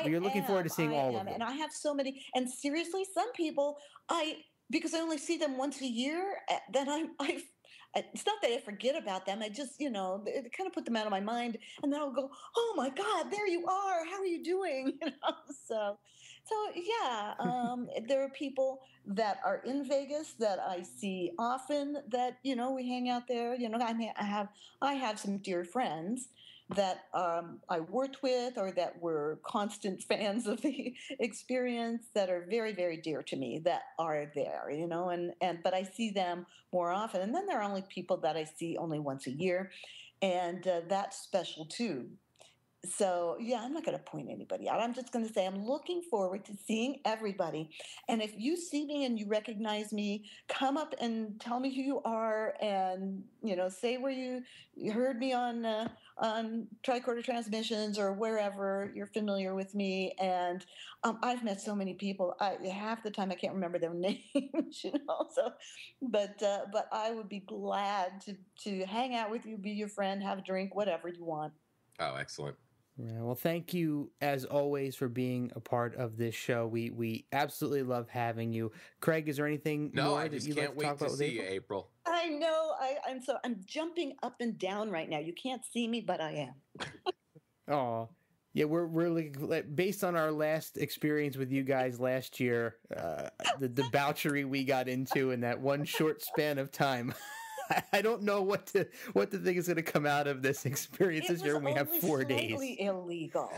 you're looking forward to seeing all of them. And I have so many. And seriously, some people, because I only see them once a year, then it's not that I forget about them. I just, it kind of put them out of my mind. And then I'll go, "Oh my God, there you are. How are you doing?" So yeah, there are people that are in Vegas that I see often that, we hang out there. I have some dear friends that I worked with or that were constant fans of the experience that are very, very dear to me that are there, but I see them more often. And then there are only people that I see only once a year, and that's special too. So, yeah, I'm not going to point anybody out. I'm just going to say I'm looking forward to seeing everybody. And if you see me and you recognize me, come up and tell me who you are, and, say where you heard me on Tricorder Transmissions or wherever you're familiar with me. And I've met so many people. Half the time I can't remember their names, So, but I would be glad to hang out with you, be your friend, have a drink, whatever you want. Oh, excellent. Yeah, well, thank you as always for being a part of this show. We absolutely love having you. Craig, is there anything more that you'd like to talk about with April? I just can't wait to see you, April. I know. I'm jumping up and down right now. You can't see me, but I am. Oh, yeah. We're based on our last experience with you guys last year, the debauchery we got into in that one short span of time. I don't know what to think is going to come out of this experience this year when we have 4 days. It was slightly illegal.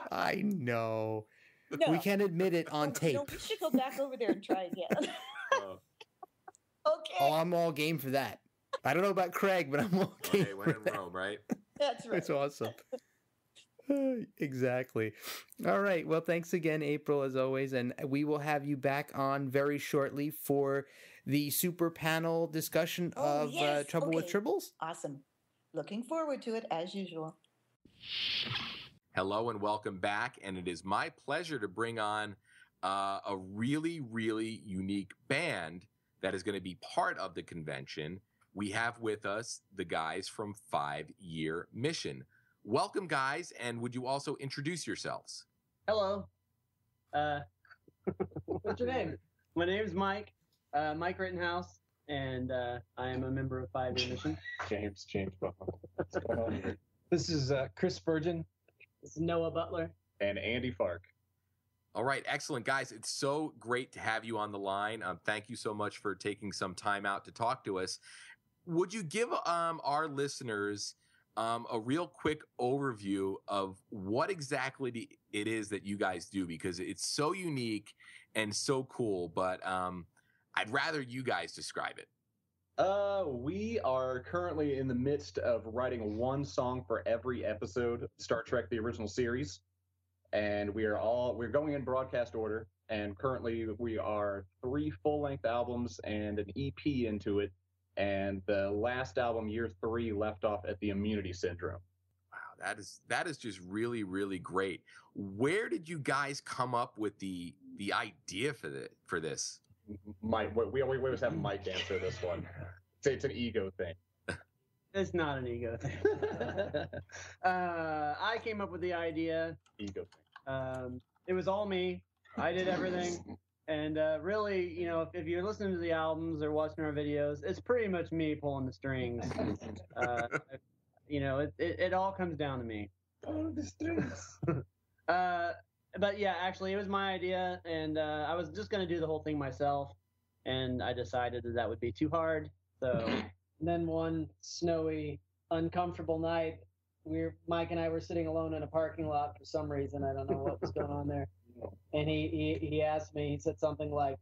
I know. No. We can't admit it on tape. We should go back over there and try again. Okay. Oh, I'm all game for that. I don't know about Craig, but I'm all game when in Rome, right? That's right. That's awesome. Exactly. All right. Well, thanks again, April, as always. And we will have you back on very shortly for the super panel discussion of Trouble with Tribbles. Awesome. Looking forward to it as usual. Hello and welcome back. And it is my pleasure to bring on a really, really unique band that is going to be part of the convention. We have with us the guys from 5 Year Mission. Welcome, guys. And would you also introduce yourselves? Hello. What's your name? My name's Mike. Mike Rittenhouse, and I am a member of 5 Year Mission. James What's going on here? This is Chris Spurgeon. This is Noah Butler. And Andy Fark. All right, excellent, guys. It's so great to have you on the line. Thank you so much for taking some time out to talk to us. Would you give our listeners a real quick overview of what exactly it is that you guys do? Because it's so unique and so cool, but I'd rather you guys describe it. We are currently in the midst of writing one song for every episode of Star Trek, the original series. And we're going in broadcast order. And currently we are 3 full-length albums and an EP into it. And the last album, Year 3, left off at the Immunity Syndrome. Wow, that is just really, really great. Where did you guys come up with the idea for this? Mike, we always have Mike answer this one. It's an ego thing. It's not an ego thing. I came up with the idea. Ego thing. It was all me. I did everything. And really, you know, if you're listening to the albums or watching our videos, it's pretty much me pulling the strings. You know, it all comes down to me. Pull the strings. But yeah, actually, it was my idea, and I was just going to do the whole thing myself, and I decided that would be too hard. So then one snowy, uncomfortable night, Mike and I were sitting alone in a parking lot for some reason. I don't know what was going on there. And he asked me, he said something like,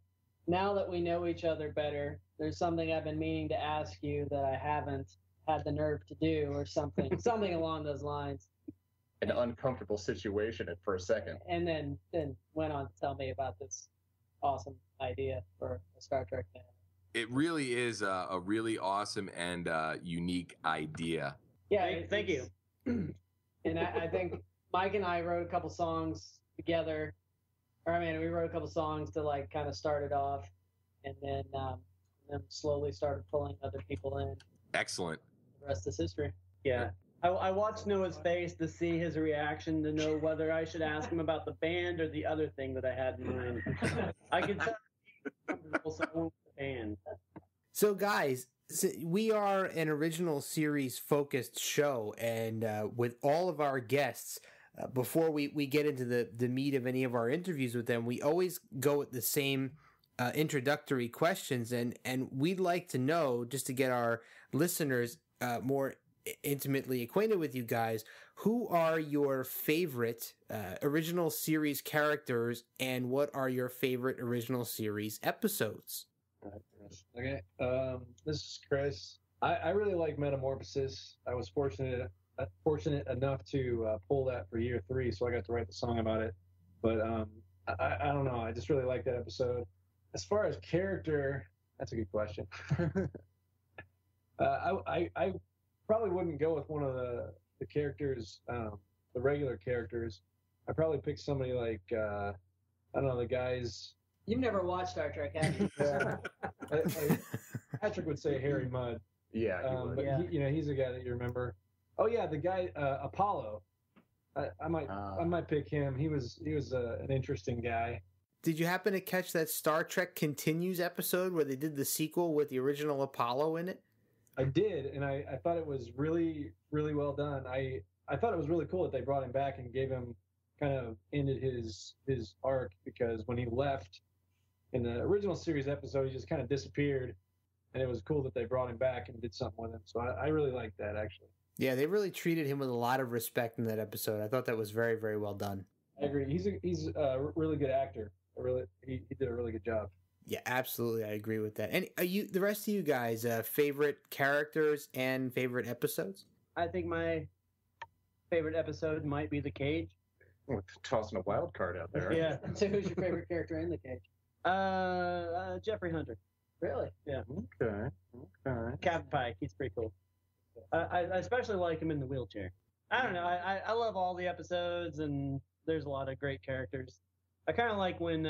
now that we know each other better, there's something I've been meaning to ask you that I haven't had the nerve to do, or something along those lines. An uncomfortable situation for a second. And then went on to tell me about this awesome idea for a Star Trek band. It really is a really awesome and unique idea. Yeah, thank you. And I think Mike and I wrote a couple songs together. We wrote a couple songs to like kind of start it off, and then slowly started pulling other people in. Excellent. The rest is history. Yeah. I watched Noah's face to see his reaction to know whether I should ask him about the band or the other thing that I had in mind. I could tell he was comfortable, so I went with the band. So, guys, we are an original series focused show, and with all of our guests, before we get into the meat of any of our interviews with them, we always go with the same introductory questions, and we'd like to know, just to get our listeners more intimately acquainted with you guys, who are your favorite original series characters, and what are your favorite original series episodes? Okay, this is Chris. I really like Metamorphosis. I was fortunate enough to pull that for Year 3, so I got to write the song about it. But I don't know. I just really like that episode. As far as character, that's a good question. I probably wouldn't go with one of the characters, the regular characters. I'd probably pick somebody like, I don't know, the guys. You've never watched Star Trek, have you? Patrick would say Harry Mudd. Yeah, but yeah. He's a guy that you remember. Oh yeah, the guy Apollo. I might pick him. He was an interesting guy. Did you happen to catch that Star Trek Continues episode where they did the sequel with the original Apollo in it? I did, and I thought it was really, really well done. I thought it was really cool that they brought him back and gave him kind of ended his arc, because when he left in the original series episode, he just kind of disappeared, and it was cool that they brought him back and did something with him. So I really liked that, actually. Yeah, they really treated him with a lot of respect in that episode. I thought that was very, very well done. I agree. He's a really good actor. He did a really good job. Yeah, absolutely. I agree with that. And the rest of you guys, favorite characters and favorite episodes? I think my favorite episode might be The Cage. Tossing a wild card out there. Yeah. So who's your favorite character in The Cage? Jeffrey Hunter. Really? Yeah. Okay. Captain Pike. He's pretty cool. I especially like him in the wheelchair. I don't know. I love all the episodes, and there's a lot of great characters. I kind of like when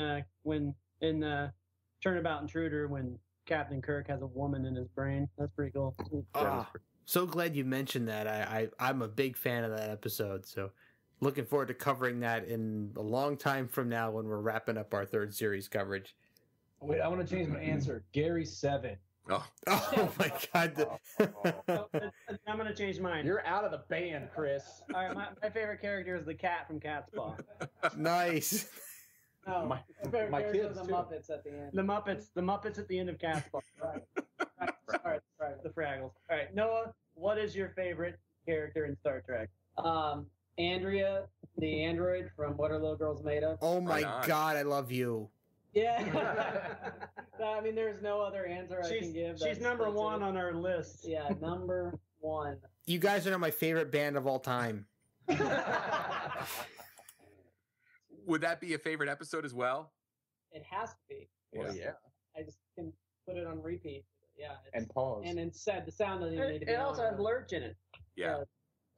in Turnabout Intruder when Captain Kirk has a woman in his brain. That's pretty cool. So glad you mentioned that. I'm a big fan of that episode. So looking forward to covering that in a long time from now when we're wrapping up our third series coverage. Wait, I want to change my answer. Gary 7. Oh my God. I'm going to change mine. You're out of the band, Chris. All right, my favorite character is the cat from Cat's Paw. Nice. No, my kids kids the Muppets at the end. The Muppets at the end of Cat's Paw. Right. The Fraggles. All right, Noah, what is your favorite character in Star Trek? Andrea, the android from What Are Little Girls Made Of? Oh my God, I love you. Yeah. I mean, there's no other answer I can give. She's number one on our list. Yeah, number one. You guys are my favorite band of all time. Would that be a favorite episode as well? It has to be. Yeah. I just can put it on repeat. Yeah. And pause. And instead, the sound doesn't even need to be It also on. has Lurch in it. Yeah.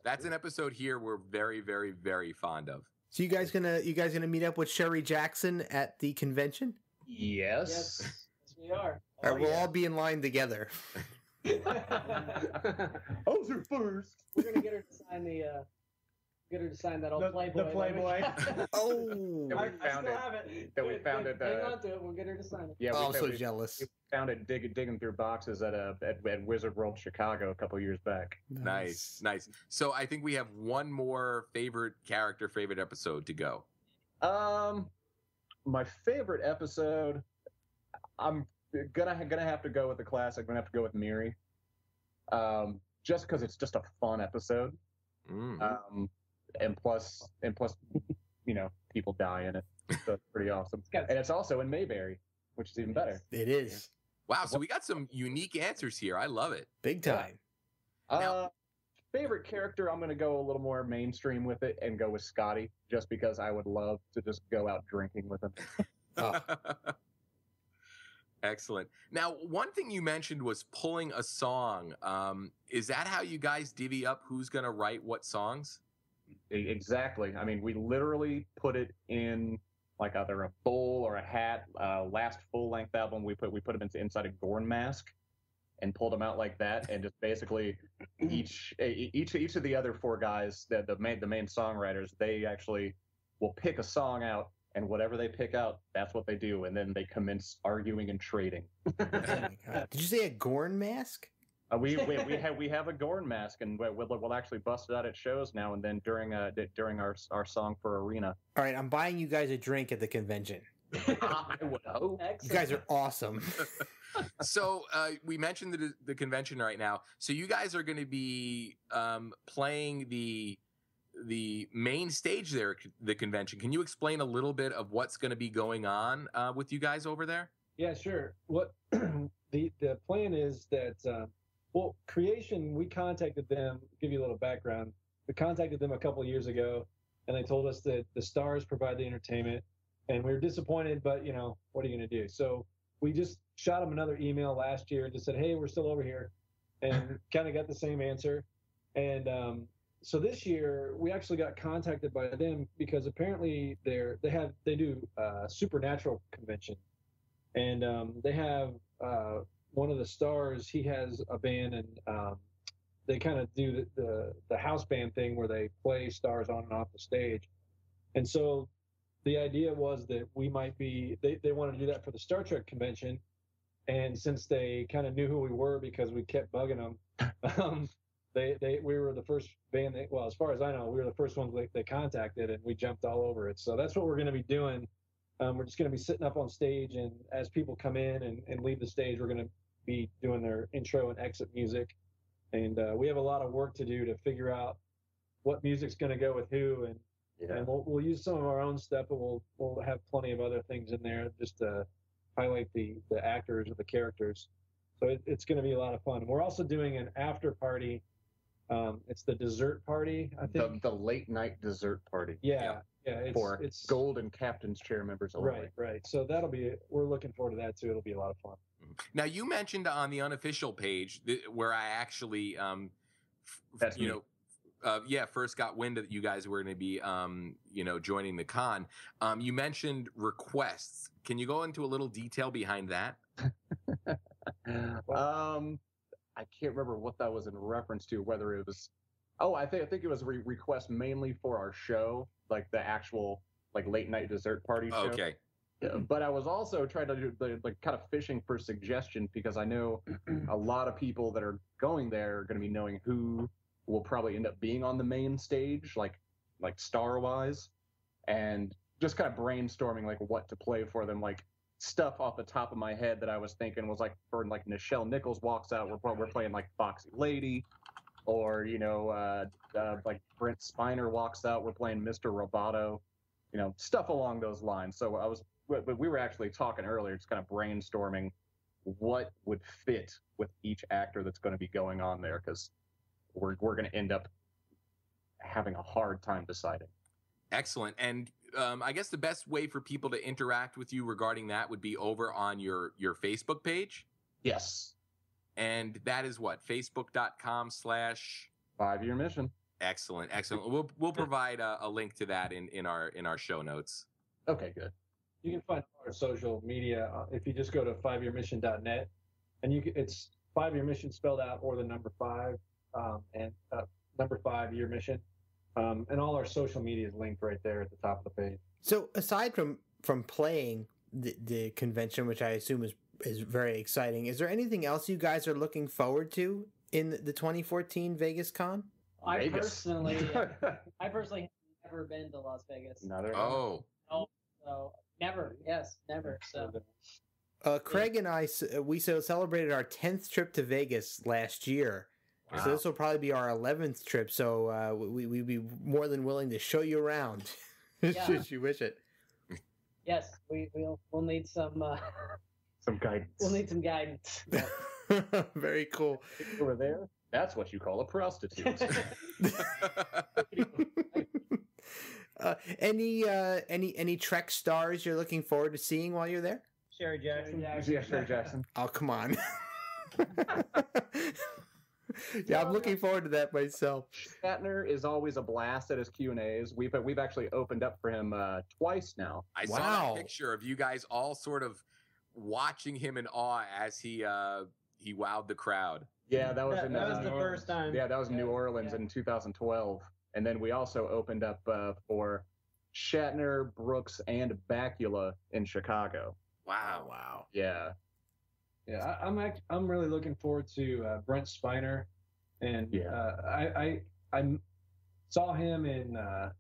That's an episode here we're very, very, very fond of. So you guys gonna meet up with Sherry Jackson at the convention? Yes. Yes, we are. All right, we'll all be in line together. Ozer first. We're gonna get her to sign that old Playboy. The Playboy. Oh, That we I found still it. have it. That we found it. Hang on to it. We'll get her to sign it. Yeah, I'm so we jealous. found it digging through boxes at Wizard World Chicago a couple years back. Nice. So I think we have one more favorite episode to go. My favorite episode, I'm gonna have to go with the classic. I'm gonna have to go with Miri. Just because it's just a fun episode. And plus, people die in it. So it's pretty awesome. And it's also in Mayberry, which is even better. It is. Wow, so we got some unique answers here. I love it. Big time. Favorite character, I'm going to go a little more mainstream with it and go with Scotty, just because I would love to just go out drinking with him. Excellent. Now, one thing you mentioned was pulling a song. Is that how you guys divvy up who's going to write what songs? Exactly. I mean, we literally put it in like either a bowl or a hat. Last full-length album, we put them inside a Gorn mask and pulled them out like that, and just basically each of the other four guys, the main songwriters, they actually will pick a song out, and whatever they pick out, that's what they do, and then they commence arguing and trading. Oh my God. Did you say a Gorn mask? We have a Gorn mask, and we'll actually bust it out at shows now and then during our song for Arena. All right, I'm buying you guys a drink at the convention. I would hope. You guys are awesome. So we mentioned the convention right now. So you guys are going to be playing the main stage there, the convention. Can you explain a little bit of what's going to be going on with you guys over there? Yeah, sure. What the plan is that Creation, we contacted them. Give you a little background. We contacted them a couple of years ago, and they told us that the stars provide the entertainment, and we were disappointed. But what are you going to do? So we just shot them another email last year and just said, "Hey, we're still over here," and kind of got the same answer. And so this year we actually got contacted by them because apparently they do supernatural convention, and they have one of the stars. He has a band, and they kind of do the house band thing where they play stars on and off the stage. And so the idea was that we might be they wanted to do that for the Star Trek convention, and since they kind of knew who we were because we kept bugging them, we were the first band as far as I know, we were the first ones they contacted, and we jumped all over it. So that's what we're going to be doing. We're just going to be sitting up on stage, and as people come in and leave the stage, we're going to be doing their intro and exit music. And we have a lot of work to do to figure out what music's going to go with who, and we'll use some of our own stuff, but we'll have plenty of other things in there just to highlight the actors or the characters. So it's going to be a lot of fun. And we're also doing an after party. It's the dessert party, I think. The late night dessert party. Yeah. It's gold and captain's chair members only. Right. So we're looking forward to that too. It'll be a lot of fun. Now, you mentioned on the unofficial page where I actually, first got wind that you guys were going to be, joining the con. You mentioned requests. Can you go into a little detail behind that? I can't remember what that was in reference to. Whether it was, I think it was request mainly for our show, like the actual like late night dessert party show. Okay. But I was also trying to do like kind of fishing for suggestions because I know a lot of people that are going there are going to be knowing who will probably end up being on the main stage, like star wise, and just kind of brainstorming like what to play for them, like stuff off the top of my head that I was thinking was like for like Nichelle Nichols walks out, we're playing like Foxy Lady, or like Brent Spiner walks out, we're playing Mr. Roboto, stuff along those lines. So we were actually talking earlier, just kind of brainstorming what would fit with each actor that's going to be going on there, because we're going to end up having a hard time deciding. Excellent. And I guess the best way for people to interact with you regarding that would be over on your Facebook page. Yes. And that is what? Facebook.com/ 5-Year Mission. Excellent. We'll provide a link to that in our show notes. Okay, good. You can find our social media if you just go to 5yearmission.net, and it's 5-Year Mission spelled out, or the number 5, and number 5-Year Mission. And all our social media is linked right there at the top of the page. So aside from playing the convention, which I assume is very exciting, is there anything else you guys are looking forward to in the 2014 Vegas Con? I personally have never been to Las Vegas. Oh. So never. Yes, never. So. Craig and I, we celebrated our 10th trip to Vegas last year. Wow. So this will probably be our 11th trip, so we'd be more than willing to show you around, should you wish it. Yes, we'll need some guidance. We'll need some guidance. Very cool. Over there, that's what you call a prostitute. Any Trek stars you're looking forward to seeing while you're there? Sherry Jackson. Yeah, Sherry Jackson. Oh, come on. Yeah, I'm looking forward to that myself. Shatner is always a blast at his Q&As. We've actually opened up for him twice now. I saw a picture of you guys all sort of watching him in awe as he wowed the crowd. Yeah, that was the first time. Yeah, that was in New Orleans in 2012. And then we also opened up for Shatner, Brooks, and Bakula in Chicago. Wow. Yeah. Yeah, I'm really looking forward to Brent Spiner, and I saw him in it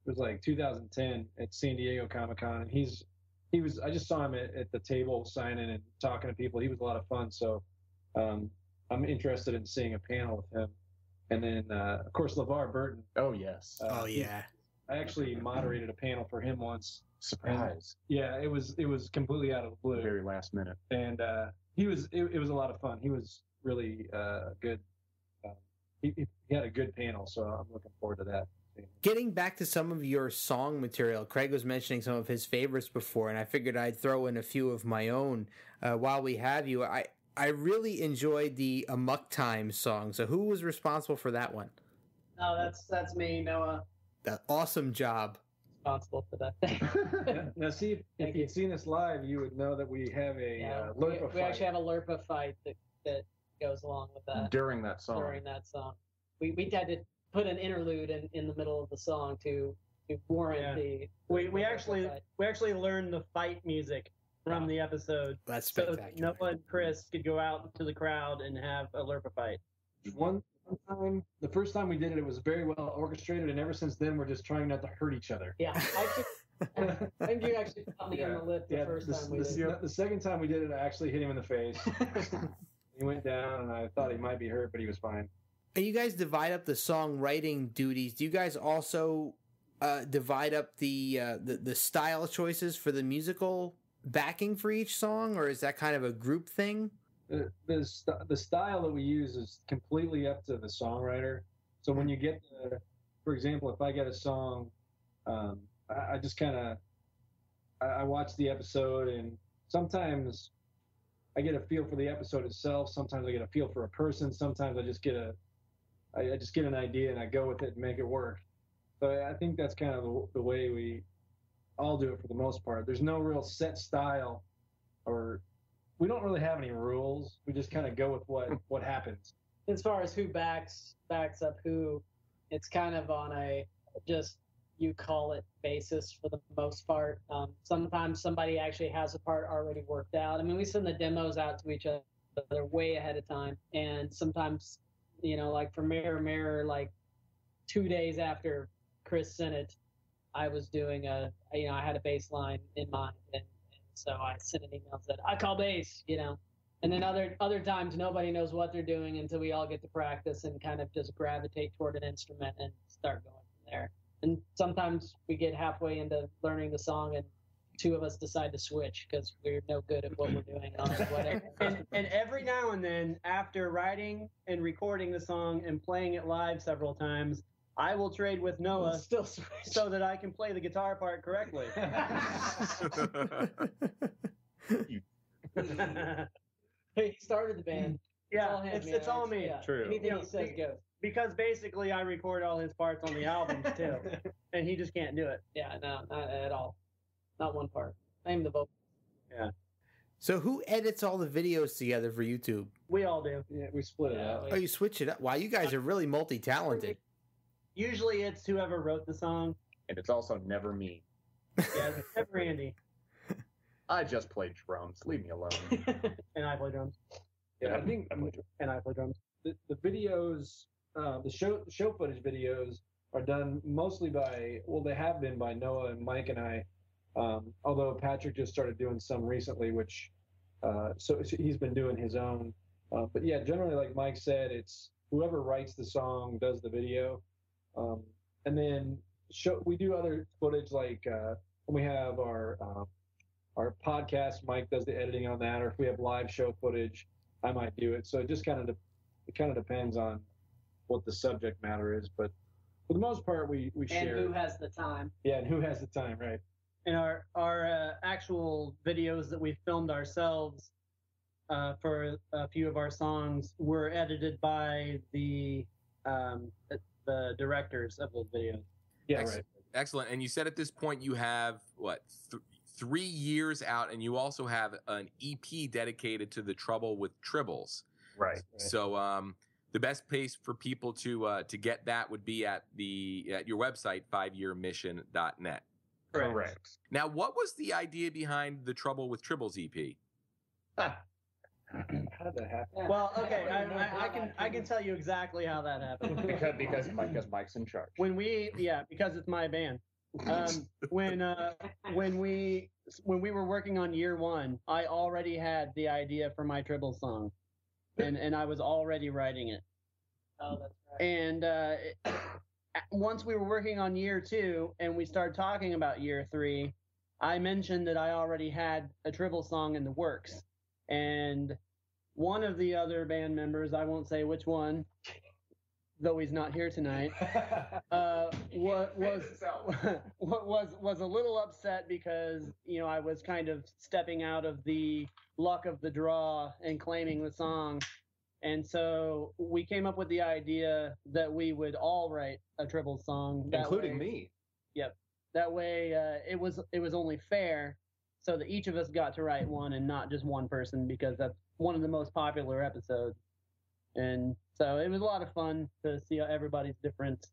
was like 2010 at San Diego Comic-Con, and he was I just saw him at the table signing and talking to people. He was a lot of fun, so I'm interested in seeing a panel with him. And then of course LeVar Burton. Oh yes. I actually moderated a panel for him once. Surprise. And, yeah, it was completely out of the blue. Very last minute. And it was a lot of fun. He was really good. He had a good panel, so I'm looking forward to that. Getting back to some of your song material, Craig was mentioning some of his favorites before, and I figured I'd throw in a few of my own while we have you. I really enjoyed the Amok Time song. So who was responsible for that one? Oh, that's me, Noah. Awesome job. Responsible for that. Now, see, if you'd seen us live, you would know that we have a Lerpa fight. We actually have a Lerpa fight that goes along with that. During that song. We had to put an interlude in the middle of the song to warrant the. We actually learned the fight music from the episode. That's spectacular. So Noah and Chris could go out to the crowd and have a Lerpa fight. One time, the first time we did it, it was very well orchestrated, and ever since then, we're just trying not to hurt each other. Yeah, I think you actually caught me in the lip the first time we did it. The second time we did it, I actually hit him in the face. He went down, and I thought he might be hurt, but he was fine. And you guys divide up the songwriting duties. Do you guys also divide up the style choices for the musical backing for each song, or is that kind of a group thing? The style that we use is completely up to the songwriter. So when you get for example, if I get a song, I just kind of I watch the episode, and sometimes I get a feel for the episode itself. Sometimes I get a feel for a person. Sometimes I just get I just get an idea and I go with it and make it work. So I think that's kind of the way we all do it for the most part. There's no real set style, or we don't really have any rules. We just kind of go with what happens. As far as who backs up who, it's kind of on a just you call it basis for the most part. Sometimes somebody actually has a part already worked out. I mean, we send the demos out to each other way ahead of time, and sometimes, like for Mirror, like 2 days after Chris sent it, I was doing I had a bass line in mind, and so I sent an email and said, I call bass, and then other times nobody knows what they're doing until we all get to practice and kind of just gravitate toward an instrument and start going from there. And sometimes we get halfway into learning the song and two of us decide to switch because we're no good at what we're doing on whatever. And every now and then, after writing and recording the song and playing it live several times, I will trade with Noah still switch so that I can play the guitar part correctly. He started the band. Yeah, it's all me. Yeah. True. Anything he says goes. Because basically I record all his parts on the albums too, and he just can't do it. Yeah, no, not at all. Not one part. I'm the vocal. Yeah. So who edits all the videos together for YouTube? We all do. Yeah, we split it up. Oh, you switch it up. Wow, you guys are really multi-talented. Usually it's whoever wrote the song. And it's also never me. Yeah, it's never Andy. I just play drums. Leave me alone. And I play drums. Yeah, I think I play drums. the videos, the show footage videos are done mostly they have been by Noah and Mike and I, although Patrick just started doing some recently, which, so he's been doing his own. But yeah, generally, like Mike said, it's whoever writes the song does the video. And then we do other footage, like when we have our podcast, Mike does the editing on that, or if we have live show footage, I might do it. So it just kind of depends on what the subject matter is. But for the most part, we share. And who has the time. Yeah, and who has the time, right? And our actual videos that we filmed ourselves for a few of our songs were edited by the directors of those videos. Yeah, right. Excellent. And you said at this point you have, 3 years out, and you also have an EP dedicated to the Trouble with Tribbles. Right. So the best place for people to get that would be at your website, 5yearmission.net. Correct. Now, what was the idea behind the Trouble with Tribbles EP? How did that happen? Well, okay, I can tell you exactly how that happened. because Mike's in charge. Because it's my band. When we were working on year one, I already had the idea for my Tribble song, and I was already writing it. Oh, that's right. And once we were working on year two, and we started talking about year three, I mentioned that I already had a Tribble song in the works, and one of the other band members, I won't say which one, though he's not here tonight, was a little upset because I was kind of stepping out of the luck of the draw and claiming the song, and so we came up with the idea that we would all write a Tribble song, including me. Yep. That way, it was only fair, so that each of us got to write one and not just one person, because that's one of the most popular episodes. And so it was a lot of fun to see everybody's different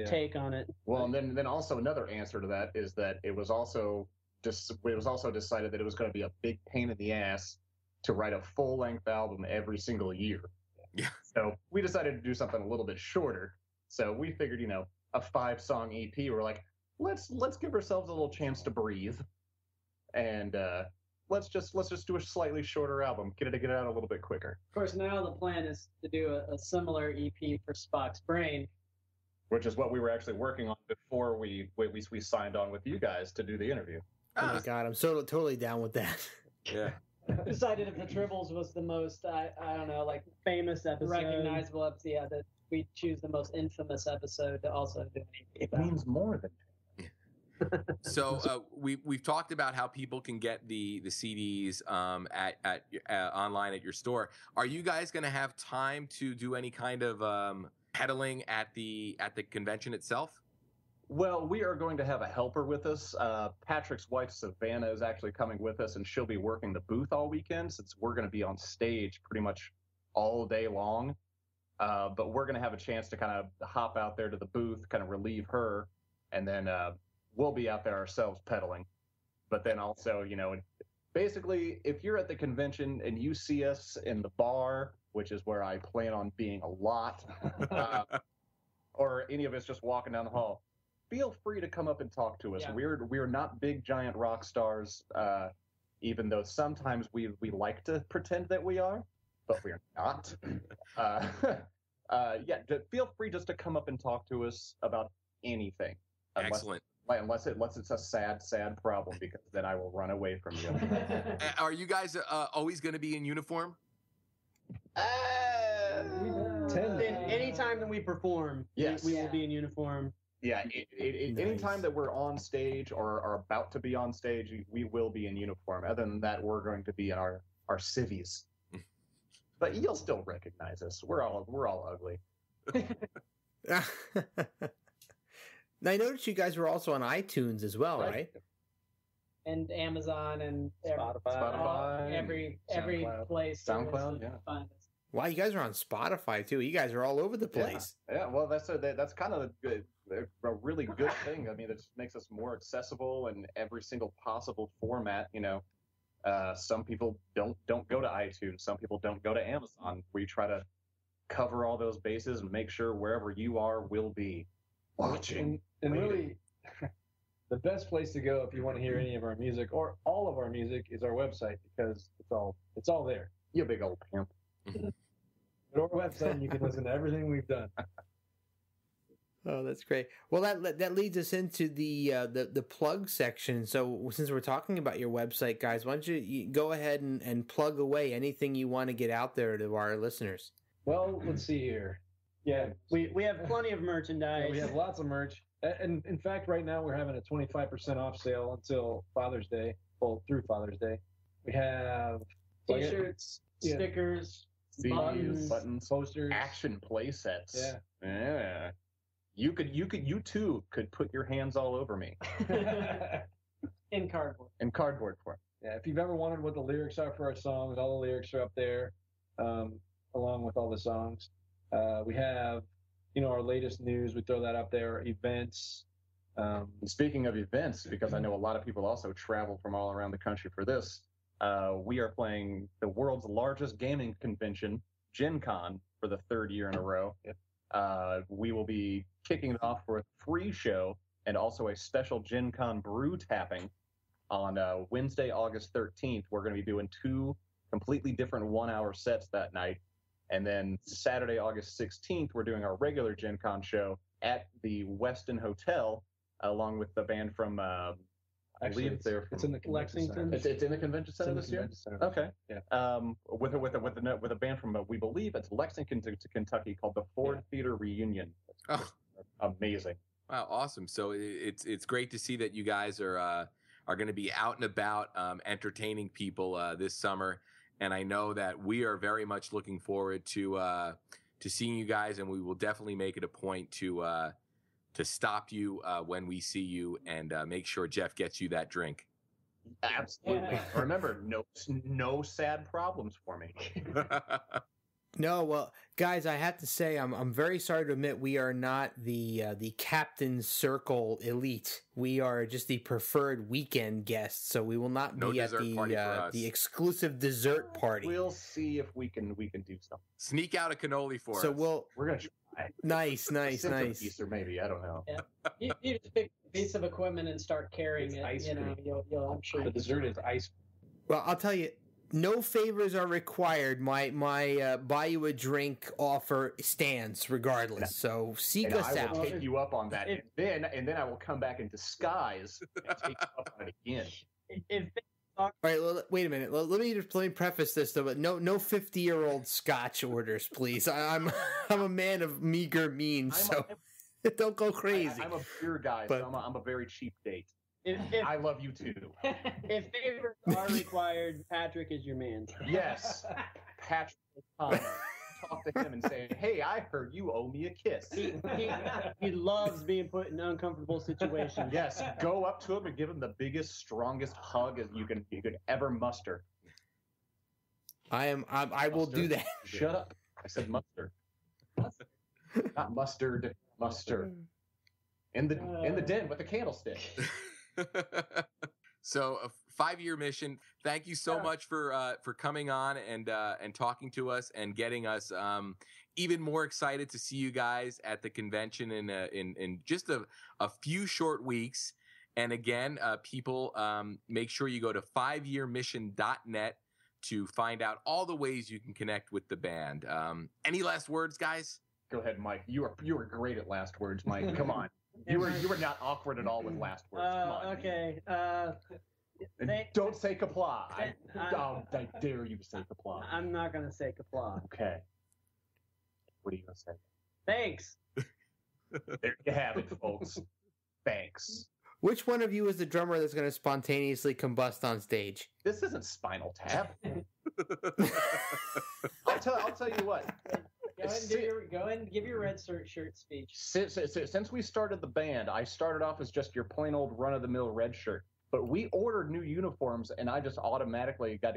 take on it. Well, and then also another answer to that is that it was also decided that it was going to be a big pain in the ass to write a full-length album every single year. Yeah. So we decided to do something a little bit shorter. So we figured, a 5-song EP. We're like, let's give ourselves a little chance to breathe, and let's just do a slightly shorter album. Get it out a little bit quicker. Of course, now the plan is to do a similar EP for Spock's Brain, which is what we were actually working on before we signed on with you guys to do the interview. Oh my God, I'm so totally down with that. Yeah. Decided if the Tribbles was the most, I don't know, like famous episode, recognizable episode, yeah, that we choose the most infamous episode to also do an EP. It means more than. So we've talked about how people can get the CDs at online at your store. Are you guys going to have time to do any kind of pedaling at the convention itself? Well, we are going to have a helper with us. Patrick's wife, Savannah, is actually coming with us, and she'll be working the booth all weekend since we're going to be on stage pretty much all day long. But we're going to have a chance to kind of hop out there to the booth, kind of relieve her, and then we'll be out there ourselves pedaling. But then also, basically, if you're at the convention and you see us in the bar, which is where I plan on being a lot, or any of us just walking down the hall, feel free to come up and talk to us. Yeah. We're not big giant rock stars, even though sometimes we like to pretend that we are, but we're not. Feel free just to come up and talk to us about anything. Excellent. Unless it's a sad problem, because then I will run away from you. Are you guys always going to be in uniform? Anytime that we perform, yes. we will be in uniform. Yeah, anytime that we're on stage or are about to be on stage, we will be in uniform. Other than that, we're going to be in our civvies. But you'll still recognize us. We're all ugly. Now, I noticed you guys were also on iTunes as well, right? And Amazon and Spotify, every place. SoundCloud, yeah. Wow, you guys are on Spotify too. You guys are all over the place. Yeah, well, that's kind of a really good thing. I mean, it just makes us more accessible in every single possible format. Some people don't go to iTunes. Some people don't go to Amazon. We try to cover all those bases and make sure wherever you are will be watching. And really, the best place to go if you want to hear any of our music or all of our music is our website, because it's all there. You big old pimp. Go to our website and you can listen to everything we've done. Oh, that's great. Well, that leads us into the plug section. So since we're talking about your website, guys, why don't you go ahead and plug away anything you want to get out there to our listeners? Well, let's see here. Yeah, we have plenty of merchandise. Yeah, we have lots of merch. And in fact, right now we're having a 25% off sale until Father's Day, through Father's Day. We have T-shirts, stickers, buttons, posters, action play sets. Yeah. You too could put your hands all over me. In cardboard. In cardboard form. Yeah, if you've ever wondered what the lyrics are for our songs, all the lyrics are up there, along with all the songs. We have, our latest news. We throw that up there. Events. Speaking of events, because I know a lot of people also travel from all around the country for this, we are playing the world's largest gaming convention, Gen Con, for the third year in a row. We will be kicking it off for a free show and also a special Gen Con brew tapping on Wednesday, August 13th. We're going to be doing 2 completely different 1-hour sets that night. And then Saturday, August 16th, we're doing our regular Gen Con show at the Westin Hotel, along with the band from, it's in the Lexington. It's in the convention center this year? Okay. Yeah. With a band from, we believe it's Lexington to Kentucky, called the Ford Theater Reunion. Amazing. Wow, awesome. So it's great to see that you guys are going to be out and about entertaining people this summer. And I know that we are very much looking forward to seeing you guys, and we will definitely make it a point to stop you when we see you and make sure Jeff gets you that drink. Absolutely. Yeah. Remember, no sad problems for me. No, well, guys, I have to say I'm very sorry to admit we are not the Captain's Circle elite. We are just the preferred weekend guests, so we will not be at the exclusive dessert party. We'll see if we can do something. Sneak out a cannoli for us. So we're gonna try. Nice. Piece, or maybe, I don't know. Yeah. You just pick a piece of equipment and start carrying it. I'm sure the dessert is ice. Well, I'll tell you. No favors are required. My buy you a drink offer stands regardless. So seek us out. I will take you up on that, and then I will come back in disguise and take you up on it again. All right, well, wait a minute. Let me preface this though. But no 50-year-old Scotch orders, please. I'm a man of meager means, so don't go crazy. I'm a beer guy, so I'm a very cheap date. I love you too. If favors are required, Patrick is your man. Yes, Patrick is talk to him and say, "Hey, I heard you owe me a kiss." He loves being put in uncomfortable situations. Yes, go up to him and give him the biggest, strongest hug as you could ever muster. I will do that. Shut up! I said mustard, not mustard. Mustard. In the den with the candlestick. So a 5-year mission. Thank you so much for coming on and talking to us and getting us even more excited to see you guys at the convention in just a few short weeks. And again, people, make sure you go to 5yearmission.net to find out all the ways you can connect with the band. Any last words, guys? Go ahead, Mike. You were great at last words, Mike. Come on. You were not awkward at all with last words. Come on. Okay. Don't say kapla. I dare you to say kapla. I'm not gonna say kapla. Okay. What are you gonna say? Thanks. There you have it, folks. Thanks. Which one of you is the drummer that's going to spontaneously combust on stage? This isn't Spinal Tap. I'll tell you what. Go ahead and give your red shirt speech. Since we started the band, I started off as just your plain old run-of-the-mill red shirt. But we ordered new uniforms, and I just automatically got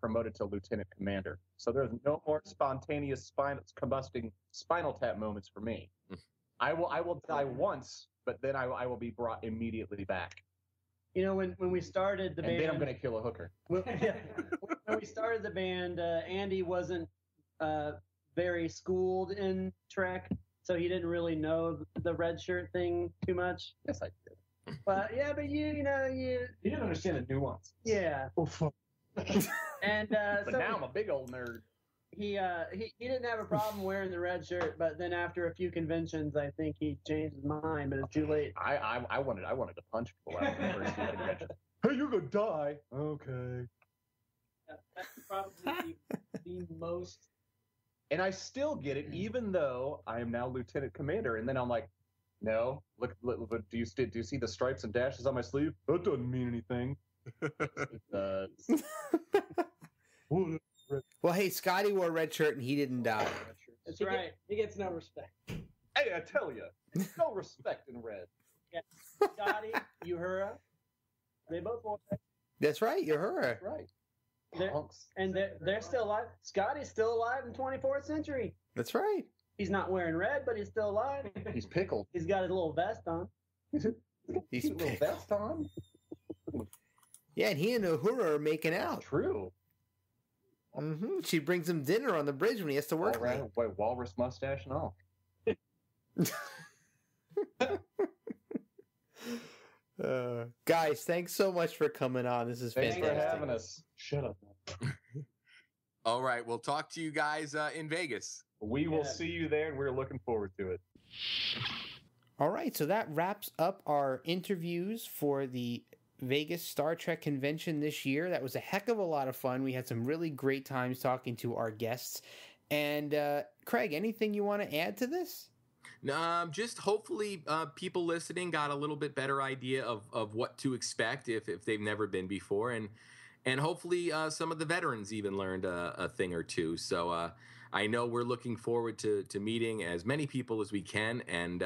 promoted to lieutenant commander. So there's no more spontaneous combusting Spinal Tap moments for me. I will die once, but then I will be brought immediately back. You know, when we started the band, and then I'm going to kill a hooker. When we started the band, Andy wasn't very schooled in Trek, so he didn't really know the red shirt thing too much. Yes, I did. But you didn't understand the nuance. Yeah. Oh, fuck. And but so now I'm a big old nerd. He didn't have a problem wearing the red shirt, but then after a few conventions, I think he changed his mind. But it's too late. I wanted to punch people out the first few conventions. Hey, you're gonna die. Okay. That's probably the most. And I still get it, even though I am now lieutenant commander. And then I'm like, no, look, do you see the stripes and dashes on my sleeve? That doesn't mean anything. It does. Well, hey, Scotty wore a red shirt and he didn't die. That's right. He gets no respect. Hey, I tell you, no respect in red. Yeah. Scotty, Uhura, they both wore that. That's right, Uhura. That's right. They're still alive. Scotty's still alive in 24th century. That's right. He's not wearing red, but he's still alive. He's pickled. He's got his little vest on. He's little vest on. Yeah, and he and Uhura are making out. True. Mm-hmm. She brings him dinner on the bridge when he has to work. All right. Wait, walrus mustache and all. Guys, thanks so much for coming on. This is fantastic. Thanks for having us. Shut up. All right, we'll talk to you guys in Vegas. We will see you there, and we're looking forward to it. All right, so that wraps up our interviews for the Vegas Star Trek convention this year. That was a heck of a lot of fun. We had some really great times talking to our guests. And Craig, anything you want to add to this? Just hopefully people listening got a little bit better idea of what to expect if they've never been before. And hopefully some of the veterans even learned a thing or two. So I know we're looking forward to meeting as many people as we can. And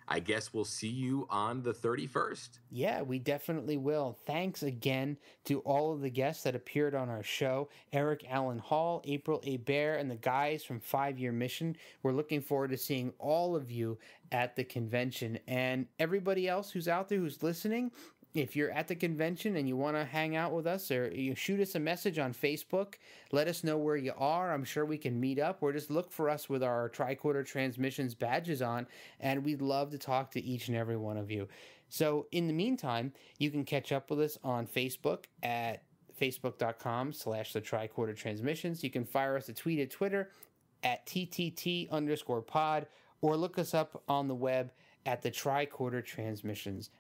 I guess we'll see you on the 31st. Yeah, we definitely will. Thanks again to all of the guests that appeared on our show. Eric Allan Hall, April Hebert, and the guys from 5-Year Mission. We're looking forward to seeing all of you at the convention. And everybody else who's out there who's listening, if you're at the convention and you want to hang out with us, or you shoot us a message on Facebook, let us know where you are. I'm sure we can meet up, or just look for us with our Tricorder Transmissions badges on, and we'd love to talk to each and every one of you. So in the meantime, you can catch up with us on Facebook at facebook.com/the Tricorder Transmissions. You can fire us a tweet at Twitter at TTT_pod, or look us up on the web at the Tricorder Transmissions.com.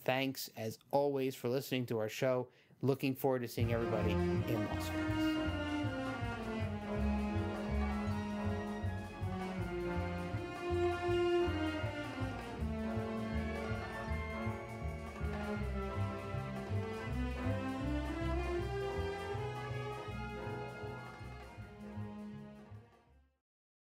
Thanks as always for listening to our show. Looking forward to seeing everybody in Las Vegas.